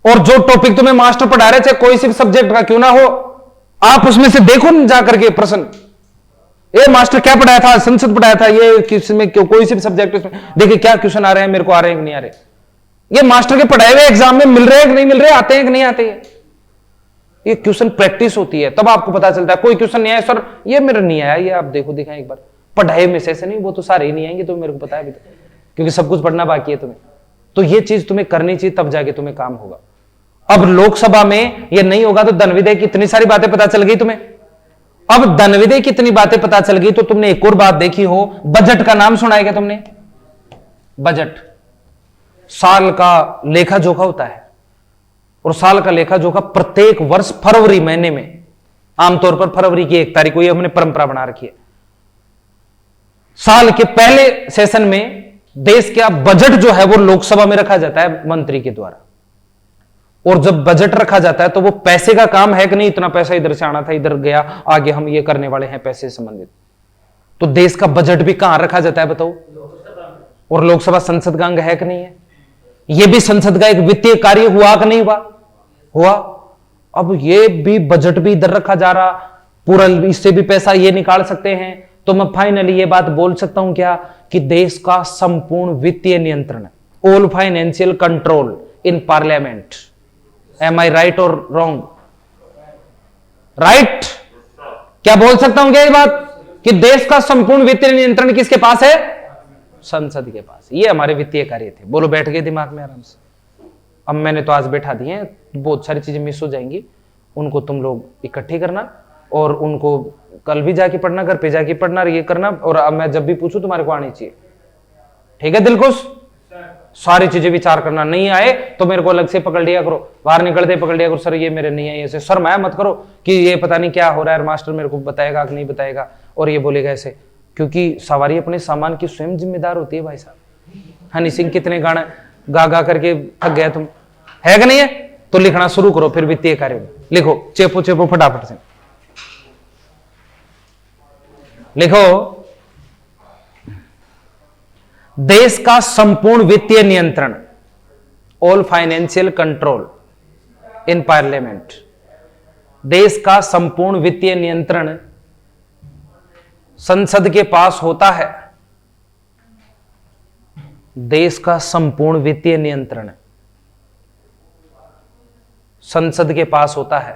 और जो टॉपिक तुम्हें मास्टर पढ़ा रहे चाहे कोई सी सब्जेक्ट का क्यों ना हो, आप उसमें से देखो जाकर के प्रश्न, ये मास्टर क्या पढ़ाया था, संसद पढ़ाया था, ये किसमें कोई सी सब्जेक्ट उसमें देखिए क्या क्वेश्चन आ रहे हैं, मेरे को आ रहे हैं कि नहीं आ रहे, ये मास्टर के पढ़ाए हुए एग्जाम में मिल रहे हैं कि नहीं मिल रहे, आते हैं कि नहीं आते हैं। ये क्वेश्चन प्रैक्टिस होती है तब आपको पता चलता है। कोई क्वेश्चन नहीं आया सर ये मेरा नहीं आया, ये आप देखो दिखाएं एक बार, पढ़ाए में से ऐसे नहीं, वो तो सारे ही नहीं आएंगे, तो मेरे को पता है अभी तक, क्योंकि सब कुछ पढ़ना बाकी है तुम्हें। तो ये चीज तुम्हें करनी चाहिए, तब जाके तुम्हें काम होगा। अब लोकसभा में ये नहीं होगा तो धन विधेयक की इतनी सारी बातें पता चल गई तुम्हें। अब धन विधेयक की इतनी बातें पता चल गई तो तुमने एक और बात देखी हो, बजट का नाम सुना है क्या तुमने। बजट साल का लेखा जोखा होता है, और साल का लेखा जोखा प्रत्येक वर्ष फरवरी महीने में, आमतौर पर फरवरी की 1 तारीख को, ये हमने परंपरा बना रखी है। साल के पहले सेशन में देश का बजट जो है वो लोकसभा में रखा जाता है मंत्री के द्वारा, और जब बजट रखा जाता है तो वो पैसे का काम है कि नहीं, इतना पैसा इधर से आना था, इधर गया, आगे हम ये करने वाले हैं पैसे से संबंधित। तो देश का बजट भी कहां रखा जाता है बताओ, और लोकसभा संसद का अंग है कि नहीं है? यह भी संसद का एक वित्तीय कार्य हुआ कि नहीं हुआ? हुआ। अब ये भी बजट भी इधर रखा जा रहा, पूरा इससे भी पैसा ये निकाल सकते हैं। तो मैं फाइनली ये बात बोल सकता हूं क्या कि देश का संपूर्ण वित्तीय नियंत्रण, all financial control in parliament. Am I right और रॉन्ग? राइट। क्या बोल सकता हूं क्या ये बात कि देश का संपूर्ण वित्तीय नियंत्रण किसके पास है? संसद के पास। ये हमारे वित्तीय कार्य थे। बोलो, बैठ गए दिमाग में आराम से? अब मैंने तो आज बैठा दिए हैं, बहुत सारी चीजें मिस हो जाएंगी, उनको तुम लोग इकट्ठी करना और उनको कल भी जाके पढ़ना, घर पे जाके पढ़ना, ये करना। और अब मैं जब भी पूछूं तुम्हारे को आनी चाहिए, ठीक है? दिलखुश सारी चीजें विचार करना। नहीं आए तो मेरे को अलग से पकड़ लिया करो, बाहर निकलते पकड़ लिया करो, सर ये मेरे नहीं है ऐसे। सर मैं मत करो कि ये पता नहीं क्या हो रहा है, मास्टर मेरे को बताएगा कि नहीं बताएगा और ये बोलेगा ऐसे, क्योंकि सवारी अपने सामान की स्वयं जिम्मेदार होती है भाई साहब। हनी सिंह कितने गाना गा गा करके थक गया तुम, है कि नहीं है? तो लिखना शुरू करो फिर वित्तीय कार्य में। लिखो, चेपो चेपो फटाफट से लिखो। देश का संपूर्ण वित्तीय नियंत्रण, all financial control in parliament. देश का संपूर्ण वित्तीय नियंत्रण संसद के पास होता है। देश का संपूर्ण वित्तीय नियंत्रण संसद के पास होता है।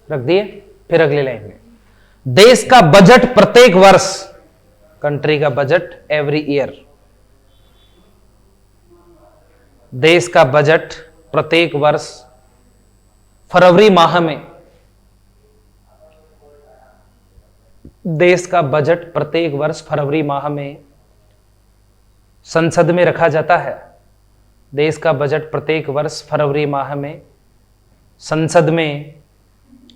रख दिए? फिर अगली लाइन में, देश का बजट प्रत्येक वर्ष, कंट्री का बजट एवरी ईयर। देश का बजट प्रत्येक वर्ष फरवरी माह में, देश का बजट प्रत्येक वर्ष फरवरी माह में संसद में रखा जाता है। देश का बजट प्रत्येक वर्ष फरवरी माह में संसद में,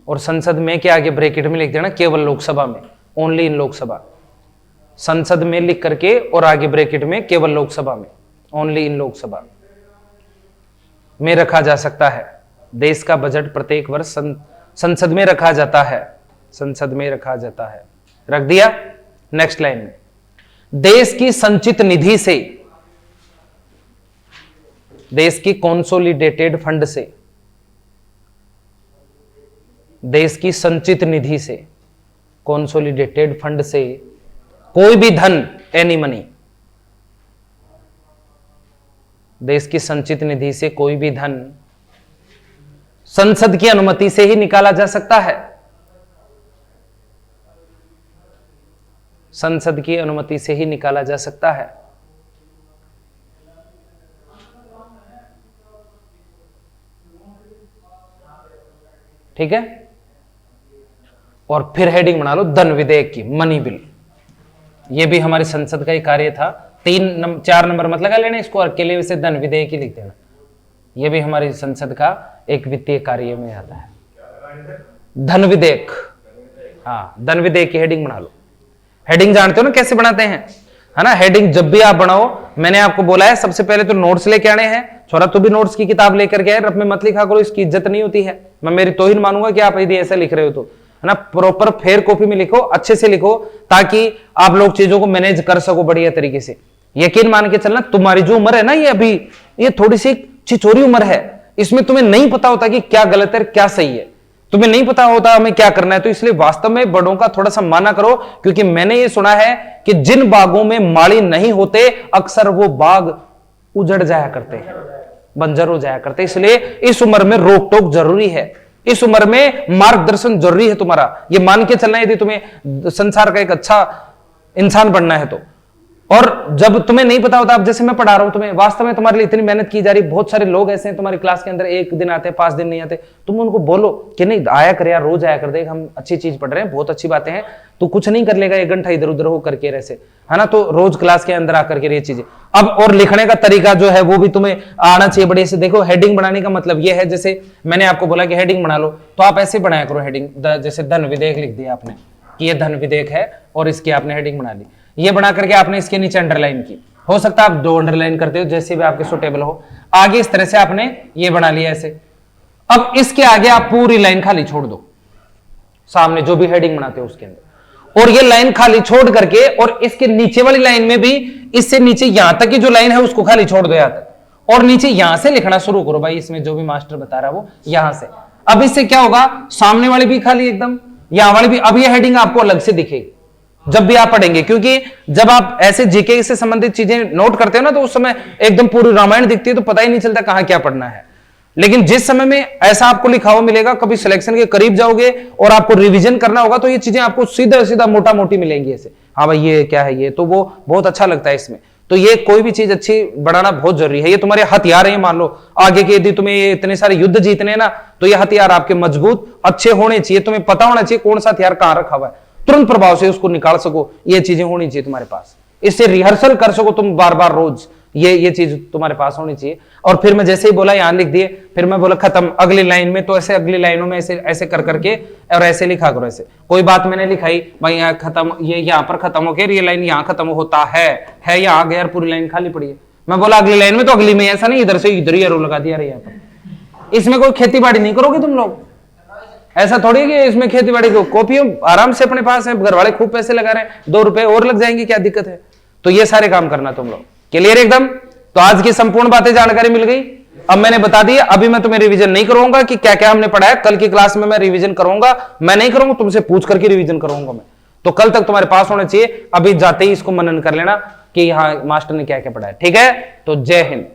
और संसद में के आगे ब्रैकेट में लिख देना केवल लोकसभा में, ओनली इन लोकसभा। संसद में लिख करके और आगे ब्रैकेट में केवल लोकसभा में, ओनली इन लोकसभा में रखा जा सकता है। देश का बजट प्रत्येक वर्ष संसद में रखा जाता है, संसद में रखा जाता है। रख दिया? नेक्स्ट लाइन में, देश की संचित निधि से, देश की कंसोलिडेटेड फंड से, देश की संचित निधि से, कंसोलिडेटेड फंड से कोई भी धन, एनी मनी, देश की संचित निधि से कोई भी धन संसद की अनुमति से ही निकाला जा सकता है। संसद की अनुमति से ही निकाला जा सकता है। ठीक है? और फिर हेडिंग बना लो धन विधेयक की, मनी बिल। यह भी हमारी संसद का ही कार्य था। 4 नंबर मत लगा लेना इसको, अकेले वैसे धन विधेयक ही लिख देना। यह भी हमारी संसद का एक वित्तीय कार्य में आता है, धन विधेयक। हाँ, धन विधेयक की हेडिंग बना लो। हेडिंग जानते हो ना कैसे बनाते हैं, है ना? हेडिंग जब भी आप बनाओ, मैंने आपको बोला है सबसे पहले तो नोट्स लेके आने हैं। छोरा तू भी नोट्स की किताब लेकर के आए, रफ में मत लिखा करो, इसकी इज्जत नहीं होती है। मैं मेरी तौहीन मानूंगा कि आप यदि ऐसा लिख रहे हो तो, है ना? प्रॉपर फेयर कॉपी में लिखो, अच्छे से लिखो, ताकि आप लोग चीजों को मैनेज कर सको बढ़िया तरीके से। यकीन मान के चलना, तुम्हारी जो उम्र है ना, ये अभी ये थोड़ी सी छिछोरी उम्र है। इसमें तुम्हें नहीं पता होता कि क्या गलत है क्या सही है, तुम्हें नहीं पता होता हमें क्या करना है। तो इसलिए वास्तव में बड़ों का थोड़ा सा माना करो, क्योंकि मैंने ये सुना है कि जिन बागों में माली नहीं होते, अक्सर वो बाग उजड़ जाया करते हैं, बंजर हो जाया करते। इसलिए इस उम्र में रोक टोक जरूरी है, इस उम्र में मार्गदर्शन जरूरी है तुम्हारा। ये मान के चलना यदि तुम्हें संसार का एक अच्छा इंसान बनना है तो। और जब तुम्हें नहीं पता होता, अब जैसे मैं पढ़ा रहा हूं तुम्हें, वास्तव में तुम्हारे लिए इतनी मेहनत की जा रही, बहुत सारे लोग ऐसे हैं तुम्हारी क्लास के अंदर, 1 दिन आते हैं 5 दिन नहीं आते, तुम उनको बोलो कि नहीं आया कर यार, रोज आया कर, देख हम अच्छी चीज पढ़ रहे हैं, बहुत अच्छी बातें हैं, तू कुछ नहीं कर लेगा 1 घंटा इधर उधर हो करके ऐसे, है ना? तो रोज क्लास के अंदर आकर के ये चीजें। अब और लिखने का तरीका जो है वो भी तुम्हें आना चाहिए बढ़िया से। देखो, हेडिंग बनाने का मतलब ये है, जैसे मैंने आपको बोला कि हेडिंग बना लो, तो आप ऐसे बनाया करो हेडिंग। जैसे धन विधेयक लिख दिया आपने कि ये धन विधेयक है, और इसकी आपने हेडिंग बना ली। ये बना करके आपने इसके नीचे अंडरलाइन की, हो सकता है आप 2 अंडरलाइन करते हो, जैसे भी आपके सुटेबल हो। आगे इस तरह से आपने ये बना लिया ऐसे। अब इसके आगे आप पूरी लाइन खाली छोड़ दो, सामने जो भी हेडिंग बनाते हो उसके अंदर, और ये लाइन खाली छोड़ करके, और इसके नीचे वाली लाइन में भी इससे नीचे यहां तक की जो लाइन है उसको खाली छोड़ दो यहां तक, और नीचे यहां से लिखना शुरू करो भाई, इसमें जो भी मास्टर बता रहा है वो यहां से। अब इससे क्या होगा, सामने वाली भी खाली एकदम, यहां वाली भी। अब ये हेडिंग आपको अलग से दिखेगी जब भी आप पढ़ेंगे, क्योंकि जब आप ऐसे जीके से संबंधित चीजें नोट करते हो ना, तो उस समय एकदम पूरी रामायण दिखती है, तो पता ही नहीं चलता कहां क्या पढ़ना है। लेकिन जिस समय में ऐसा आपको लिखा हुआ मिलेगा, कभी सिलेक्शन के करीब जाओगे और आपको रिवीजन करना होगा, तो ये चीजें आपको सीधा सीधा मोटा मोटी मिलेंगी ऐसे, हाँ भाई ये क्या है, ये तो वो बहुत अच्छा लगता है इसमें। तो ये कोई भी चीज अच्छी बढ़ाना बहुत जरूरी है, ये तुम्हारे हथियार है। मान लो आगे के यदि तुम्हें ये इतने सारे युद्ध जीतने ना, तो ये हथियार आपके मजबूत अच्छे होने चाहिए, तुम्हें पता होना चाहिए कौन सा हथियार कहां रखा हुआ है, तुरंत प्रभाव से उसको निकाल सको, ये चीजें होनी चाहिए तुम्हारे पास, इससे रिहर्सल कर सको तुम बार बार रोज, ये चीज तुम्हारे पास होनी चाहिए। और फिर मैं जैसे ही बोला यहां लिख दिए, फिर मैं बोला खत्म, अगली लाइन में तो ऐसे अगली लाइनों में ऐसे ऐसे कर करके और ऐसे लिखा करो, ऐसे कोई बात मैंने लिखाई भाई यहाँ खत्म, ये यहाँ पर खत्म हो गया, ये लाइन यहाँ खत्म होता है यहाँ आ गया, पूरी लाइन खाली पड़ी है। मैं बोला अगली लाइन में, तो अगली में ऐसा नहीं इधर से इधर ही एरो लगा दिया यहाँ पर। इसमें कोई खेती बाड़ी नहीं करोगे तुम लोग, ऐसा थोड़ी कि इसमें खेती बाड़ी को कॉपी आराम से अपने पास है, घर वाले खूब पैसे लगा रहे हैं, 2 रुपए और लग जाएंगे, क्या दिक्कत है। तो ये सारे काम करना तुम लोग, क्लियर एकदम। तो आज की संपूर्ण बातें जानकारी मिल गई, अब मैंने बता दिया। अभी मैं तुम्हें रिवीजन नहीं करूंगा कि क्या क्या हमने पढ़ा है, कल की क्लास में मैं रिवीजन करूंगा, मैं नहीं करूंगा, तुमसे पूछ करके रिवीजन करूंगा मैं, तो कल तक तुम्हारे पास होना चाहिए। अभी जाते ही इसको मनन कर लेना कि हाँ मास्टर ने क्या क्या पढ़ा है, ठीक है। तो जय हिंद।